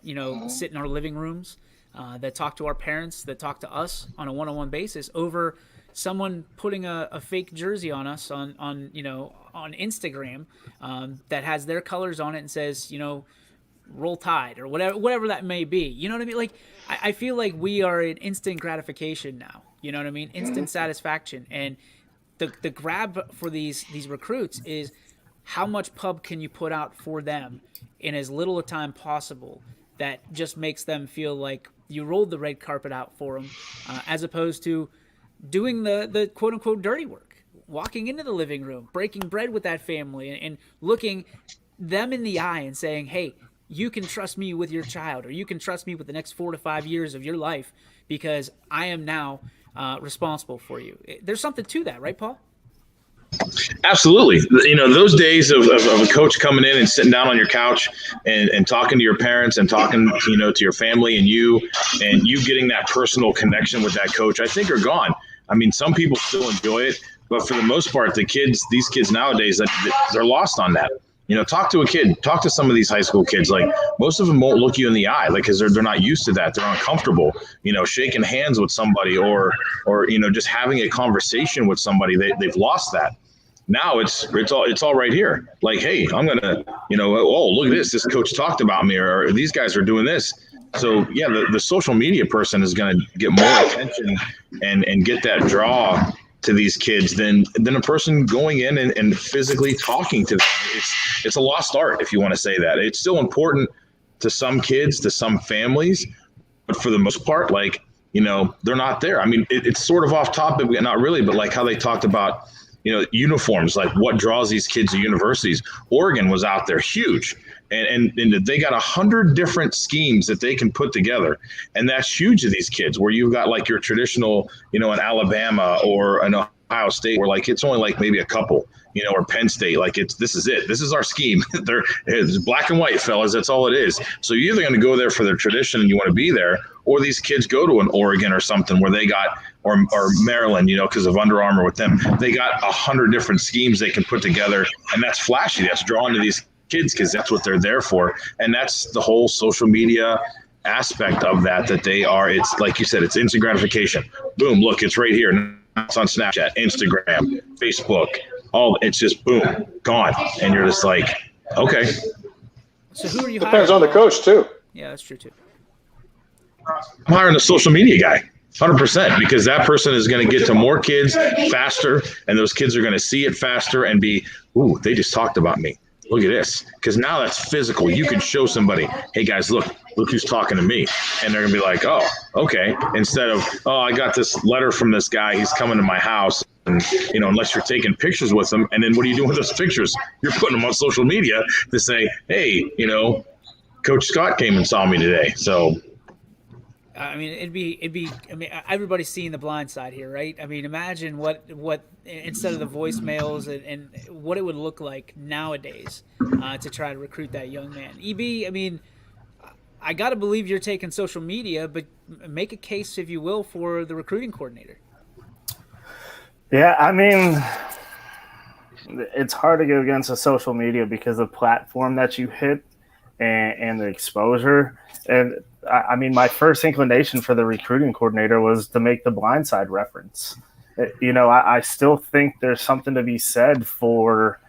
sit in our living rooms, that talk to our parents, that talk to us on a one-on-one basis over someone putting a fake jersey on us on Instagram that has their colors on it and says, Roll Tide or whatever that may be. You know what I mean? Like, I feel like we are in instant gratification now. You know what I mean? Instant satisfaction. And the grab for these recruits is how much pub can you put out for them in as little a time possible that just makes them feel like you rolled the red carpet out for them, as opposed to doing the quote-unquote dirty work, walking into the living room, breaking bread with that family, and looking them in the eye and saying, hey, you can trust me with your child, or you can trust me with the next 4 to 5 years of your life because I am now responsible for you. There's something to that, right, Paul? Absolutely. Those days of a coach coming in and sitting down on your couch and talking to your parents and talking, to your family and you getting that personal connection with that coach, I think are gone. I mean, some people still enjoy it, but for the most part, these kids nowadays, they're lost on that. Talk to a kid, talk to some of these high school kids. Like, most of them won't look you in the eye, like, because they're not used to that. They're uncomfortable, shaking hands with somebody or just having a conversation with somebody. They've lost that. Now it's all right here. Like, hey, I'm gonna, oh, look at this. This coach talked about me, or these guys are doing this. So yeah, the social media person is gonna get more attention and get that draw to these kids than a person going in and physically talking to them. It's a lost art, if you want to say that. It's still important to some kids, to some families, but for the most part, like, they're not there. I mean, it's sort of off topic, not really, but like how they talked about, uniforms, like what draws these kids to universities. Oregon was out there huge. And they got 100 different schemes that they can put together. And that's huge to these kids, where you've got like your traditional, an Alabama or an Ohio State, where like it's only like maybe a couple, or Penn State. Like, this is it. This is our scheme. It's black and white, fellas. That's all it is. So you're either going to go there for their tradition and you want to be there, or these kids go to an Oregon or something where they got, or Maryland, because of Under Armour with them, they got 100 different schemes they can put together. And that's flashy. That's drawn to these kids because that's what they're there for. And that's the whole social media aspect of that they are. It's like you said, it's instant gratification. Boom, look, it's right here. It's on Snapchat, Instagram, Facebook, it's just boom, gone. And you're just like, okay. So who are you Depends hiring? on the coach too. Yeah, that's true too. I'm hiring a social media guy. 100%, because that person is going to get to more kids faster, and those kids are going to see it faster and be, ooh, they just talked about me. look at this. Because now that's physical. You can show somebody, hey guys, look who's talking to me. And they're going to be like, oh, okay. Instead of, oh, I got this letter from this guy. He's coming to my house. And, unless you're taking pictures with them. And then what are you doing with those pictures? You're putting them on social media to say, hey, Coach Scott came and saw me today. So, I mean, it'd be. I mean, everybody's seeing the blind side here, right? I mean, imagine what instead of the voicemails and what it would look like nowadays to try to recruit that young man. EB, I mean, I got to believe you're taking social media, but make a case, if you will, for the recruiting coordinator. Yeah, I mean, it's hard to go against the social media because of the platform that you hit and the exposure. And I mean, my first inclination for the recruiting coordinator was to make the blindside reference. I still think there's something to be said for,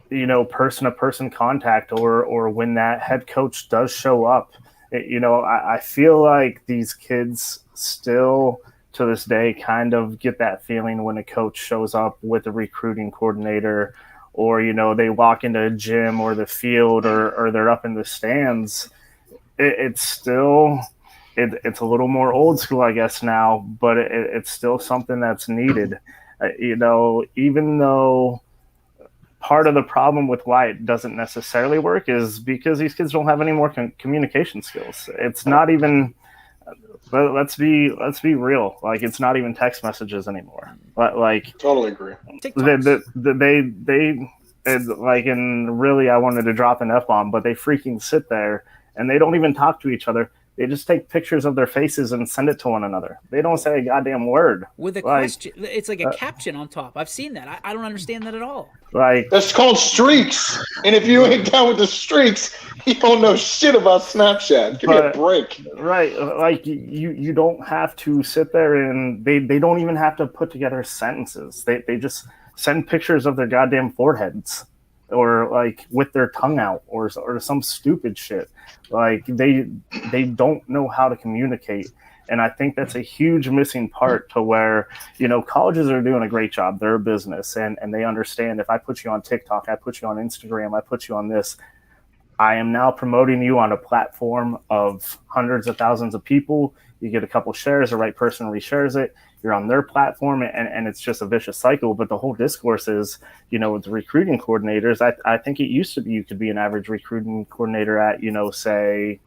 person-to-person contact or when that head coach does show up. I feel like these kids still to this day kind of get that feeling when a coach shows up with a recruiting coordinator or, they walk into a gym or the field or they're up in the stands. It's a little more old school, I guess, now, but it's still something that's needed. Even though part of the problem with why it doesn't necessarily work is because these kids don't have any more communication skills. It's not even, let's be real. Like, it's not even text messages anymore. But like, totally agree. They and really, I wanted to drop an F-bomb, but they freaking sit there and they don't even talk to each other. They just take pictures of their faces and send it to one another. They don't say a goddamn word. With a question, it's like a caption on top. I've seen that. I don't understand that at all. That's called streaks. And if you ain't down with the streaks, you don't know shit about Snapchat. Give me a break. Right. Like you don't have to sit there and they don't even have to put together sentences. They just send pictures of their goddamn foreheads. Or like with their tongue out or some stupid shit. Like they don't know how to communicate. And I think that's a huge missing part to where, colleges are doing a great job. They're a business and they understand if I put you on TikTok, I put you on Instagram, I put you on this, I am now promoting you on a platform of hundreds of thousands of people. You get a couple shares, the right person reshares it. You're on their platform, and it's just a vicious cycle. But the whole discourse is, with the recruiting coordinators, I think it used to be you could be an average recruiting coordinator at, say,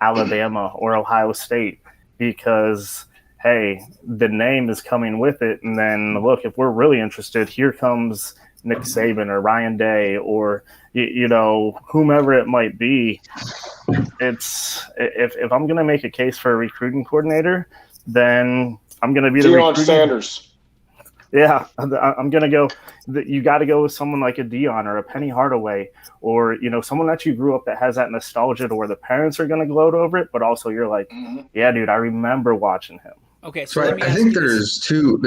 Alabama or Ohio State because, hey, the name is coming with it. And then, look, if we're really interested, here comes Nick Saban or Ryan Day or, whomever it might be. It's if I'm going to make a case for a recruiting coordinator, then I'm going to be the Deion Sanders. Yeah, I'm going to go. You got to go with someone like a Deion or a Penny Hardaway or, someone that you grew up that has that nostalgia to where the parents are going to gloat over it. But also you're like, yeah, dude, I remember watching him. Okay. So I think there's two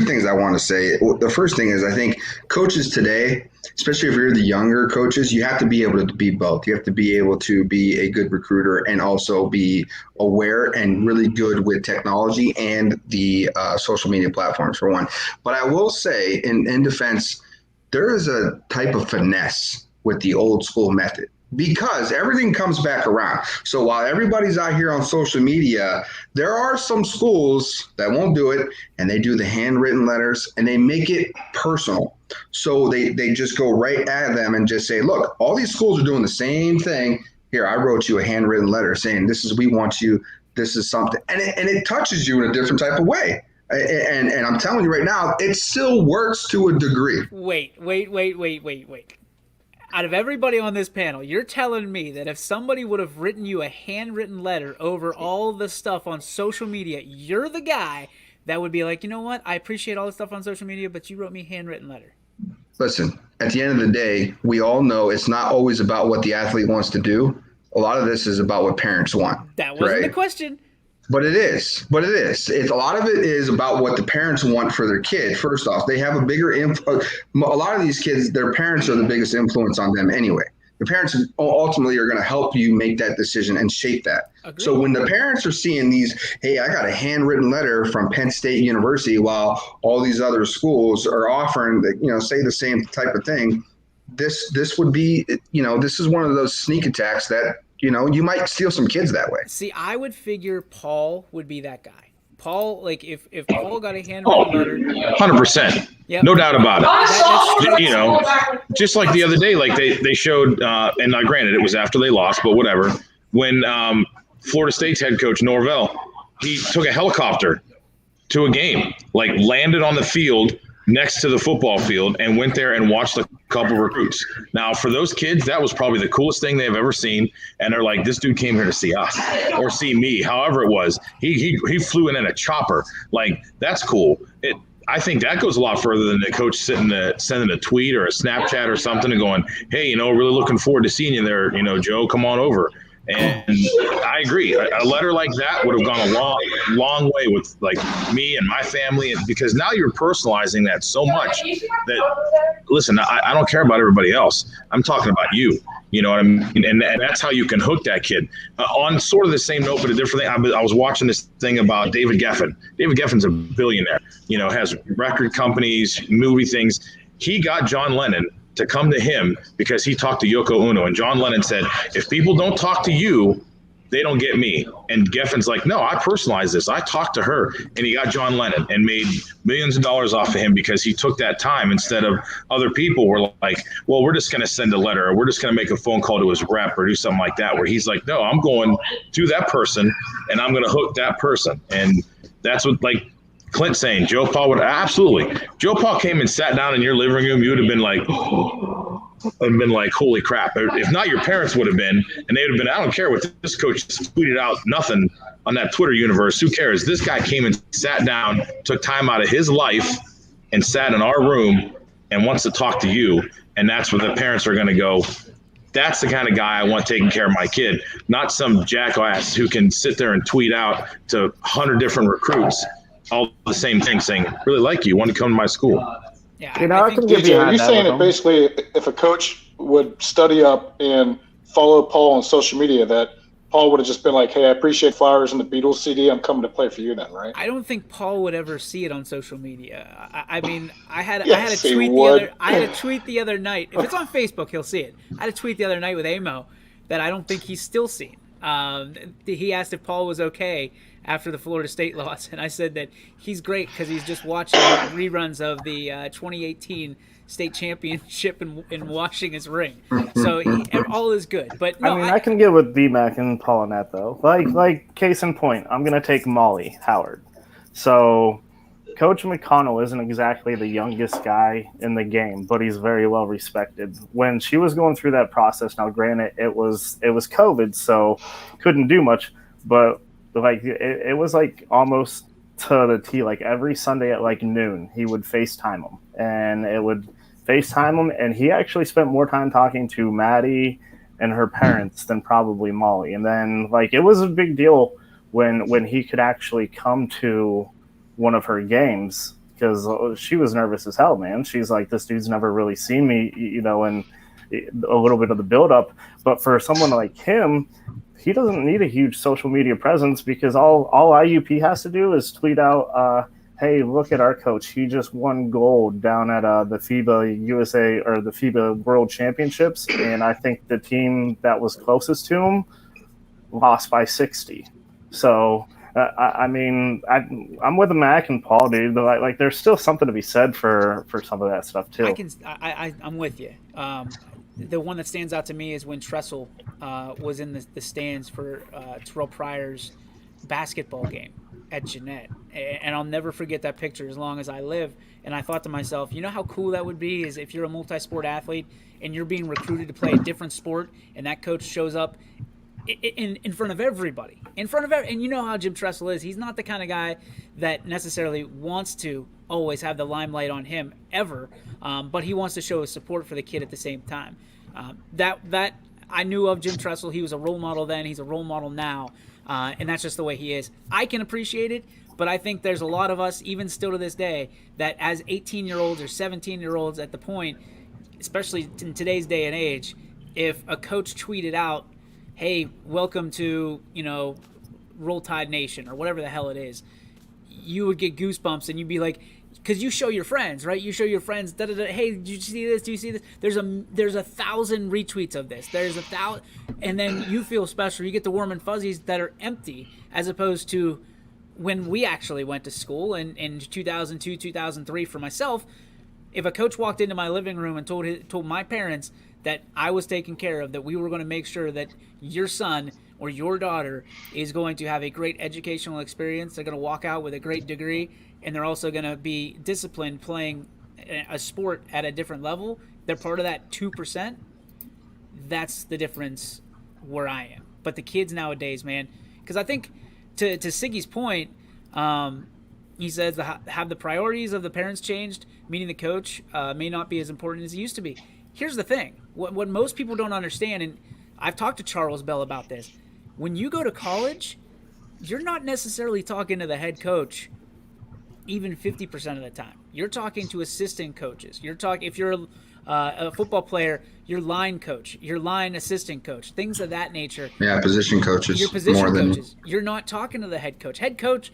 things I want to say. The first thing is I think coaches today, especially if you're the younger coaches, you have to be able to be both. You have to be able to be a good recruiter and also be aware and really good with technology and the social media platforms for one. But I will say in defense, there is a type of finesse with the old school method. Because everything comes back around. So while everybody's out here on social media, there are some schools that won't do it, and they do the handwritten letters, and they make it personal. So they just go right at them and just say, look, all these schools are doing the same thing. Here, I wrote you a handwritten letter saying we want you, this is something. And it touches you in a different type of way. And I'm telling you right now, it still works to a degree. Wait. Out of everybody on this panel, you're telling me that if somebody would have written you a handwritten letter over all the stuff on social media, you're the guy that would be like, you know what? I appreciate all the stuff on social media, but you wrote me a handwritten letter. Listen, at the end of the day, we all know it's not always about what the athlete wants to do. A lot of this is about what parents want. That wasn't the question. But it is. It's a lot of it is about what the parents want for their kid. First off, they have a bigger a lot of these kids, their parents are the biggest influence on them anyway. The parents ultimately are going to help you make that decision and shape that. Agreed. So when the parents are seeing these, hey, I got a handwritten letter from Penn State University while all these other schools are offering, say the same type of thing, this would be, this is one of those sneak attacks that, you might steal some kids that way. See, I would figure Paul would be that guy. Paul, like if Paul got a handwritten letter, 100%. Yep. No doubt about it. That's Just like the other day, like they showed, and now granted it was after they lost, but whatever. When Florida State's head coach Norvell, he took a helicopter to a game, like landed on the field next to the football field and went there and watched a couple recruits. Now, for those kids, that was probably the coolest thing they've ever seen. And they're like, this dude came here to see us or see me, however it was. He flew in a chopper. Like, that's cool. I think that goes a lot further than the coach sending a tweet or a Snapchat or something and going, hey, really looking forward to seeing you there, Joe, come on over. And I agree. A letter like that would have gone a long way with like me and my family, because now you're personalizing that so much that, listen, I don't care about everybody else. I'm talking about you. You know what I mean? And that's how you can hook that kid. On sort of the same note, but a different thing, I was watching this thing about David Geffen. David Geffen's a billionaire, has record companies, movie things. He got John Lennon to come to him because he talked to Yoko Ono. And John Lennon said, if people don't talk to you, they don't get me. And Geffen's like, no, I personalized this. I talked to her. And he got John Lennon and made millions of dollars off of him because he took that time, instead of other people were like, well, we're just going to send a letter, or we're just going to make a phone call to his rep or do something like that, where he's like, no, I'm going to that person and I'm going to hook that person. And that's what, like Clint saying, Joe Paul would absolutely. Joe Paul came and sat down in your living room, you would have been like, holy crap. If not, your parents would have been, and they would have been, I don't care what this coach tweeted out, nothing on that Twitter universe. Who cares? This guy came and sat down, took time out of his life and sat in our room and wants to talk to you. And that's where the parents are going to go, that's the kind of guy I want taking care of my kid, not some jackass who can sit there and tweet out to 100 different recruits all the same thing, saying, really like you, want to come to my school. Yeah, I can get DJ, are behind you that saying with that him. basically if a coach would study up and follow Paul on social media, that Paul would have just been like, hey, I appreciate flowers and the Beatles CD. I'm coming to play for you then, right? I don't think Paul would ever see it on social media. I mean, I had a Yes, he tweet would. I had a tweet the other night. If it's on Facebook, he'll see it. I had a tweet the other night with Amo that I don't think he's still seen. He asked if Paul was okay after the Florida State loss, and I said that he's great because he's just watching reruns of the 2018 state championship and washing his ring. So all is good. But no, I can get with BMAC and Paul on that though. Like case in point, I'm gonna take Molly Howard. So Coach McConnell isn't exactly the youngest guy in the game, but he's very well respected. When she was going through that process, now granted it was COVID, so couldn't do much, but like it was like almost to the T. Like every Sunday at like noon, he would FaceTime him, and it would FaceTime him, and he actually spent more time talking to Maddie and her parents than probably Molly. And then like it was a big deal when he could actually come to one of her games, because she was nervous as hell, man. She's like, this dude's never really seen me, and a little bit of the buildup. But for someone like him, he doesn't need a huge social media presence, because all IUP has to do is tweet out, hey, look at our coach. He just won gold down at the FIBA USA or the FIBA World Championships. And I think the team that was closest to him lost by 60. So, I'm with Mac and Paul, dude. But like, there's still something to be said for some of that stuff too. I'm with you. The one that stands out to me is when Tressel was in the stands for Terrell Pryor's basketball game at Jeanette, and I'll never forget that picture as long as I live. And I thought to myself, you know how cool that would be is if you're a multi-sport athlete and you're being recruited to play a different sport, and that coach shows up in front of everybody, and you know how Jim Tressel is. He's not the kind of guy that necessarily wants to always have the limelight on him ever, but he wants to show his support for the kid at the same time. That I knew of Jim Tressel. He was a role model then. He's a role model now, and that's just the way he is. I can appreciate it, but I think there's a lot of us, even still to this day, that as 18-year-olds or 17-year-olds at the point, especially in today's day and age, if a coach tweeted out, hey, welcome to, Roll Tide Nation or whatever the hell it is, you would get goosebumps and you'd be like, because you show your friends, right? You show your friends, hey, did you see this? Do you see this? There's 1,000 retweets of this. There's 1,000, and then you feel special. You get the warm and fuzzies that are empty, as opposed to when we actually went to school in 2002, 2003 for myself. If a coach walked into my living room and told my parents that I was taken care of, that we were going to make sure that your son or your daughter is going to have a great educational experience, they're going to walk out with a great degree, and they're also going to be disciplined playing a sport at a different level, they're part of that 2%, that's the difference where I am. But the kids nowadays, man, because I think to Siggy's point, he says have the priorities of the parents changed, meaning the coach may not be as important as it used to be. Here's the thing. What most people don't understand, and I've talked to Charles Bell about this, when you go to college, you're not necessarily talking to the head coach even 50% of the time. You're talking to assistant coaches. If you're a football player, your line coach, your line assistant coach, things of that nature. Yeah, position coaches. Your position coaches. You're not talking to the head coach. Head coach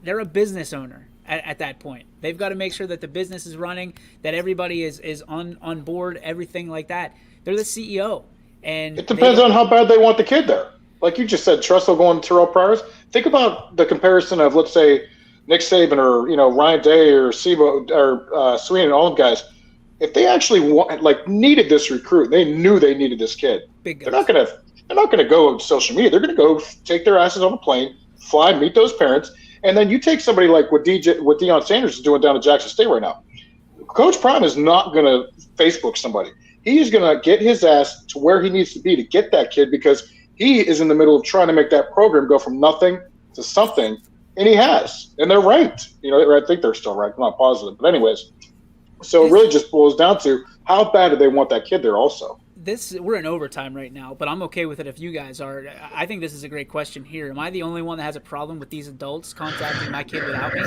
they're a business owner at that point. They've got to make sure that the business is running, that everybody is on board, everything like that. They're the CEO. And it depends on how bad they want the kid there. Like you just said, Tressel going to Terrell Pryor's. Think about the comparison of, let's say, Nick Saban or Ryan Day or Sebo or Sweeney and all them guys. If they actually needed this recruit, they knew they needed this kid. They're not gonna go on social media. They're gonna go take their asses on a plane, fly, meet those parents, and then you take somebody like what Deion Sanders is doing down at Jackson State right now. Coach Prime is not gonna Facebook somebody. He is gonna get his ass to where he needs to be to get that kid, because he is in the middle of trying to make that program go from nothing to something, and he has. And they're ranked. I think they're still ranked. I'm not positive, but anyways. So it really just boils down to how bad do they want that kid there also. We're in overtime right now, but I'm okay with it if you guys are. I think this is a great question here. Am I the only one that has a problem with these adults contacting my kid without me?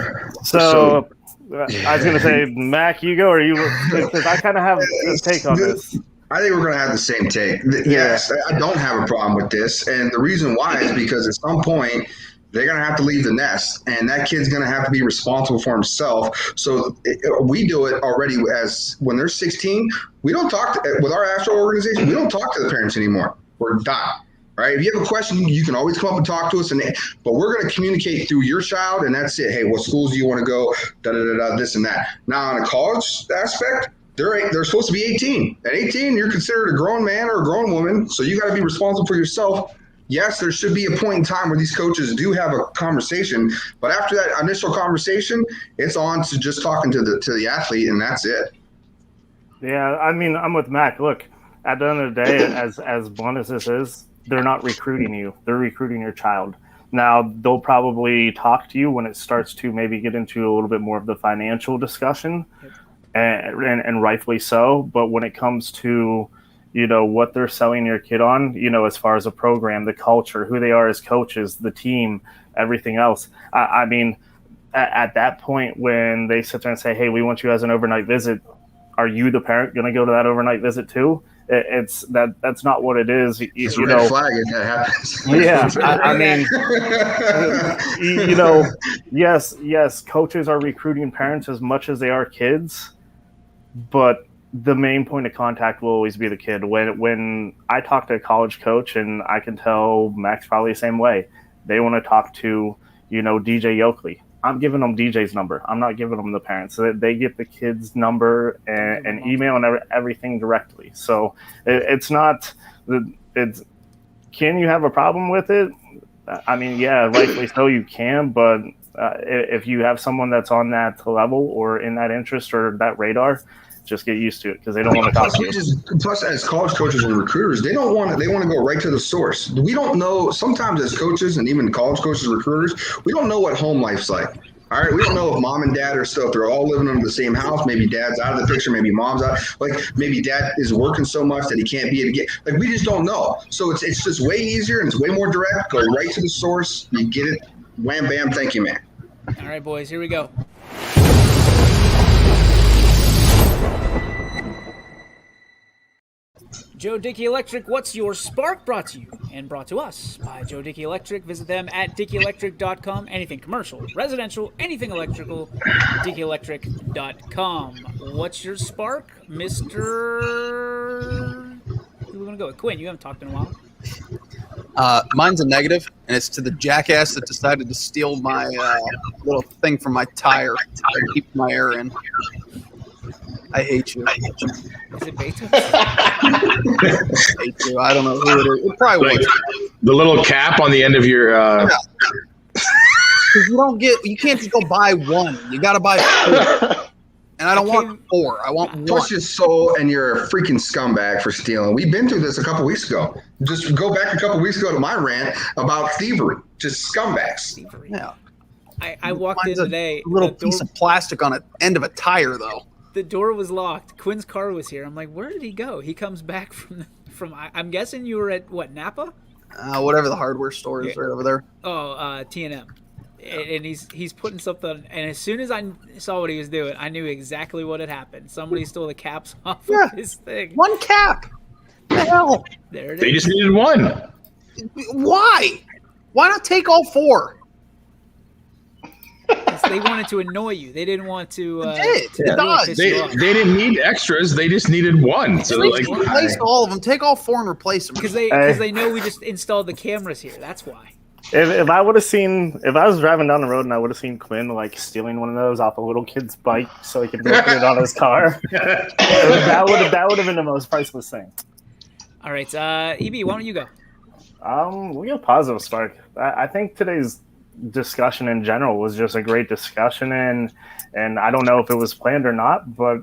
So I was going to say, Mac, you go, or you? Because I kind of have a take on this. I think we're going to have the same take. Yes, I don't have a problem with this. And the reason why is because at some point, they're going to have to leave the nest, and that kid's going to have to be responsible for himself. So we do it already as when they're 16. We don't talk with our Astro organization. We don't talk to the parents anymore. We're done. Right? If you have a question, you can always come up and talk to us. But we're going to communicate through your child, and that's it. Hey, what schools do you want to go? This and that. Now, on a college aspect, they're supposed to be 18. At 18, you're considered a grown man or a grown woman, so you got to be responsible for yourself. Yes, there should be a point in time where these coaches do have a conversation, but after that initial conversation, it's on to just talking to the athlete, and that's it. Yeah, I mean, I'm with Mac. Look, at the end of the day, as blunt as this is, they're not recruiting you. They're recruiting your child. Now, they'll probably talk to you when it starts to maybe get into a little bit more of the financial discussion, and rightfully so. But when it comes to what they're selling your kid on, as far as a program, the culture, who they are as coaches, the team, everything else. I mean, at that point, when they sit there and say, hey, we want you as an overnight visit, are you, the parent, going to go to that overnight visit too? That's not what it is. It's a red flag if that happens. Yeah. I mean, yes, coaches are recruiting parents as much as they are kids, but the main point of contact will always be the kid. When I talk to a college coach, and I can tell Max probably the same way, they want to talk to, DJ Yoakley. I'm giving them DJ's number. I'm not giving them the parents. So they get the kid's number and email and everything directly. So it's not – can you have a problem with it? I mean, yeah, rightfully so you can, but if you have someone that's on that level or in that interest or that radar – just get used to it, because they don't want to talk to you. Plus, as college coaches and recruiters, they want to go right to the source. We don't know, sometimes as coaches and even college coaches and recruiters, we don't know what home life's like. All right, we don't know if mom and dad are still, if they're all living in the same house. Maybe dad's out of the picture, maybe mom's out. Like maybe dad is working so much that he can't be able to get. Like we just don't know. So it's just way easier and it's way more direct. Go right to the source. You get it. Wham bam. Thank you, man. All right, boys. Here we go. Joe Dickey Electric, what's your spark? Brought to you and brought to us by Joe Dickey Electric. Visit them at dickeyelectric.com. Anything commercial, residential, anything electrical, dickeyelectric.com. What's your spark, Mr. Who are we going to go with? Quinn, you haven't talked in a while. Mine's a negative, and it's to the jackass that decided to steal my little thing from my tire and keep my air in. I hate you. Is it Beethoven? I hate you. I don't know who it is. It probably was. The little cap on the end of your. Because you can't just go buy one. You got to buy 4. And I don't want 4. I want 1. Trust your soul, and you're a freaking scumbag for stealing. We've been through this a couple weeks ago. Just go back a couple weeks ago to my rant about thievery. Just scumbags. Yeah. I walked in today. A little piece of plastic on the end of a tire, though. The door was locked. Quinn's car was here. I'm like, where did he go? He comes back from. I'm guessing you were at what, Napa? Whatever the hardware store is right over there. Oh, T&M. And he's putting something. And as soon as I saw what he was doing, I knew exactly what had happened. Somebody stole the caps off of his thing. 1 cap. What the hell? There it is. They just needed 1. Why? Why not take all 4? They wanted to annoy you. They didn't want to. They didn't need extras. They just needed 1. So replace all of them. Take all 4 and replace them. Because they know we just installed the cameras here. That's why. If I was driving down the road and I would have seen Quinn like stealing one of those off a little kid's bike so he could put it on his car, that would have been the most priceless thing. All right, EB, why don't you go? We got positive spark. I think today's discussion in general was just a great discussion, and I don't know if it was planned or not, but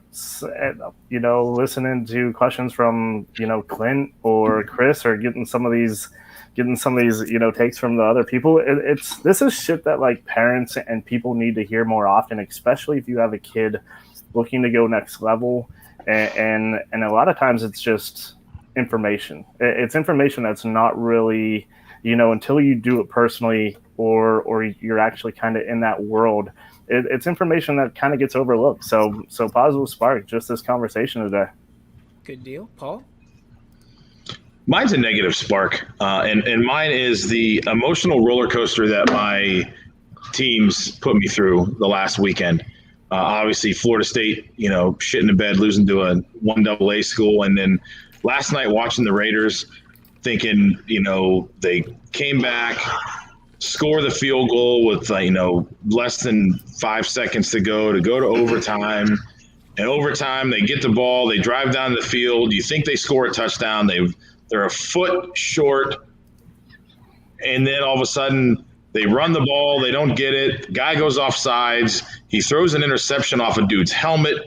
listening to questions from Clint or Chris, or getting some of these takes from the other people, this is shit that like parents and people need to hear more often, especially if you have a kid looking to go next level, and a lot of times it's just information. It's information that's not really until you do it personally or you're actually kind of in that world, it's information that kind of gets overlooked. So positive spark, just this conversation today. Good deal. Paul? Mine's a negative spark, and mine is the emotional roller coaster that my teams put me through the last weekend. Obviously, Florida State, shit in the bed, losing to a 1AA school, and then last night watching the Raiders, thinking, they came back, score the field goal with less than 5 seconds to go to overtime. And overtime, they get the ball, they drive down the field. You think they score a touchdown? They're a foot short, and then all of a sudden they run the ball. They don't get it. Guy goes off sides. He throws an interception off a dude's helmet.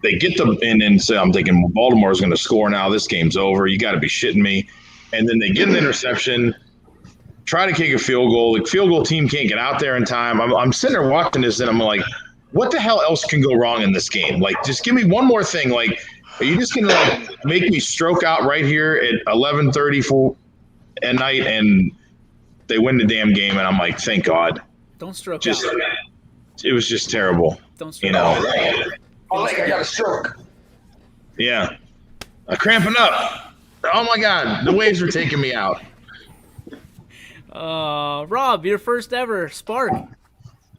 They get and so I'm thinking, well, Baltimore's going to score now. This game's over. You got to be shitting me. And then they get an interception, try to kick a field goal. The field goal team can't get out there in time. I'm sitting there watching this, and I'm like, what the hell else can go wrong in this game? Like, just give me one more thing. Like, are you just going to make me stroke out right here at 11:30 at night, and they win the damn game? And I'm like, thank God. Don't stroke out. It was just terrible. Don't stroke out. Oh, I got a stroke. Yeah. Cramping up. Oh, my God. The waves are taking me out. Rob, your first ever spark.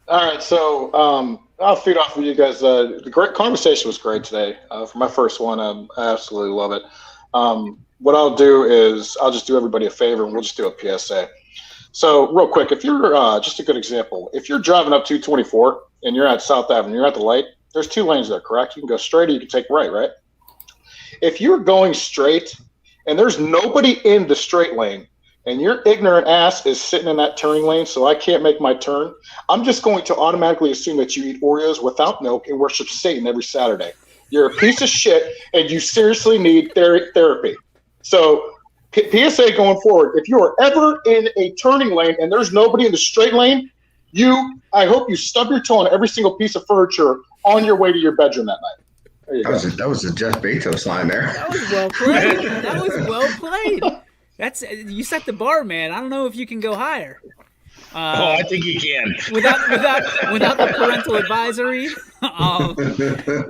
All right, so I'll feed off of you guys. The great conversation was great today. For my first one, I absolutely love it. What I'll do is I'll just do everybody a favor, and we'll just do a PSA. So real quick, if you're just a good example, if you're driving up 224 and you're at South Avenue, you're at the light, there's 2 lanes there, correct? You can go straight or you can take right? If you're going straight and there's nobody in the straight lane, and your ignorant ass is sitting in that turning lane, so I can't make my turn, I'm just going to automatically assume that you eat Oreos without milk and worship Satan every Saturday. You're a piece of shit, and you seriously need therapy. So PSA going forward, if you are ever in a turning lane and there's nobody in the straight lane, I hope you stub your toe on every single piece of furniture on your way to your bedroom that night. There you go. That was a Jeff Bezos line there. That was well played. That was well played. You set the bar, man. I don't know if you can go higher. I think you can. Without the parental advisory.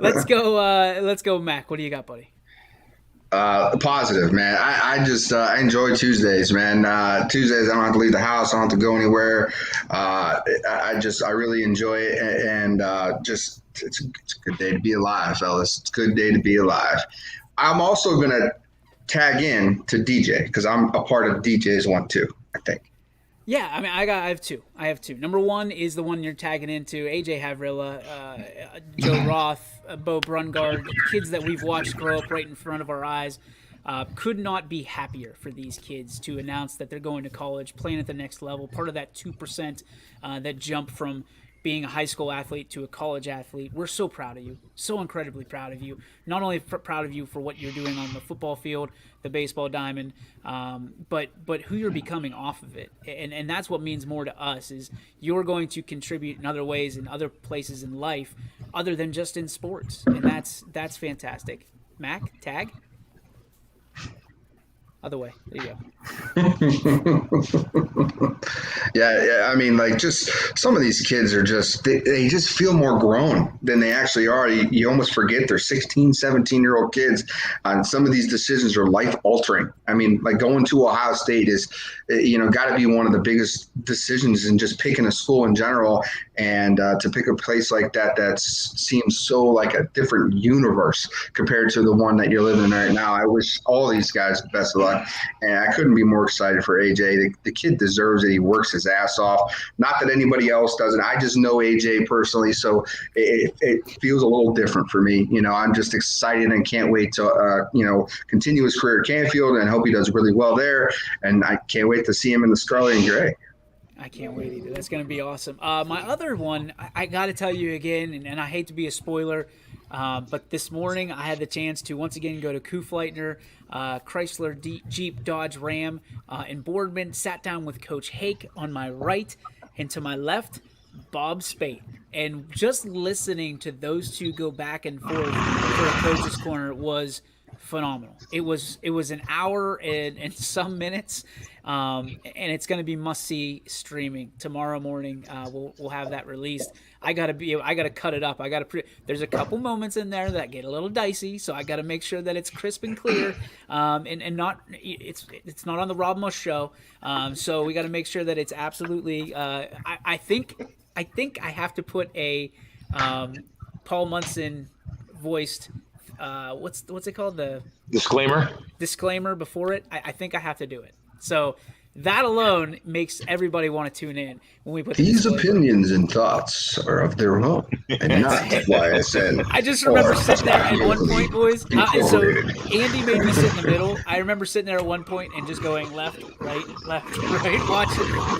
Let's go, Mac. What do you got, buddy? Positive, man. I just I enjoy Tuesdays, man. Tuesdays, I don't have to leave the house. I don't have to go anywhere. I really enjoy it, and just it's a good day to be alive, fellas. It's a good day to be alive. I'm also gonna tag in to DJ because I'm a part of DJ's one too, I think. Yeah, I mean, I have two. Number one is the one you're tagging into, AJ Havrilla, Joe Roth, Bo Brungard, kids that we've watched grow up right in front of our eyes. Could not be happier for these kids to announce that they're going to college, playing at the next level, part of that 2% that jump from being a high school athlete to a college athlete. We're so proud of you, so incredibly proud of you. Not only proud of you for what you're doing on the football field, the baseball diamond, but who you're becoming off of it. And that's what means more to us, is you're going to contribute in other ways, in other places in life, other than just in sports. And that's fantastic. Mac, tag? Other way. There you go. Yeah. I mean, like, just some of these kids are just, they just feel more grown than they actually are. You almost forget they're 16, 17-year-old kids. And some of these decisions are life altering. I mean, like going to Ohio State is, got to be one of the biggest decisions in just picking a school in general. And to pick a place like that seems so like a different universe compared to the one that you're living in right now. I wish all these guys the best of luck. And I couldn't be more excited for AJ. The kid deserves it. He works his ass off. Not that anybody else doesn't. I just know AJ personally, so it feels a little different for me. I'm just excited and can't wait to continue his career at Canfield, and hope he does really well there. And I can't wait to see him in the scarlet and gray. I can't wait either. That's going to be awesome. My other one, I got to tell you again, and I hate to be a spoiler, but this morning I had the chance to once again go to Kuefleitner, Chrysler, Jeep, Dodge, Ram in Boardman. Sat down with Coach Hake on my right, and to my left, Bob Spate. And just listening to those two go back and forth for a coach's corner was phenomenal. It was an hour and some minutes, and it's going to be must-see streaming tomorrow morning. We'll have that released. I gotta cut it up. There's a couple moments in there that get a little dicey, so I gotta make sure that it's crisp and clear, and not it's not on the Rob Mush show. So we got to make sure that it's absolutely. I think I have to put a Paul Munson voiced. What's it called? The disclaimer before it. I think I have to do it. So that alone makes everybody want to tune in when we put these opinions and thoughts are of their own and not YSN. I just remember sitting there at one point, boys. So Andy made me sit in the middle. I remember sitting there at one point and just going left, right,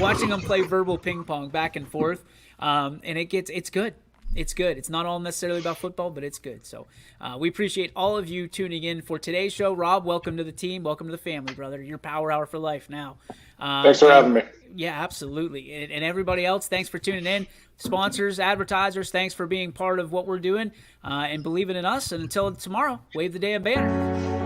watching them play verbal ping pong back and forth. And it's good. It's good. It's not all necessarily about football, but it's good. So we appreciate all of you tuning in for today's show. Rob, welcome to the team. Welcome to the family, brother. Your Power Hour for life now. Thanks for having me. Yeah, absolutely. And everybody else, thanks for tuning in. Sponsors, advertisers, thanks for being part of what we're doing and believing in us. And until tomorrow, wave the damn banner.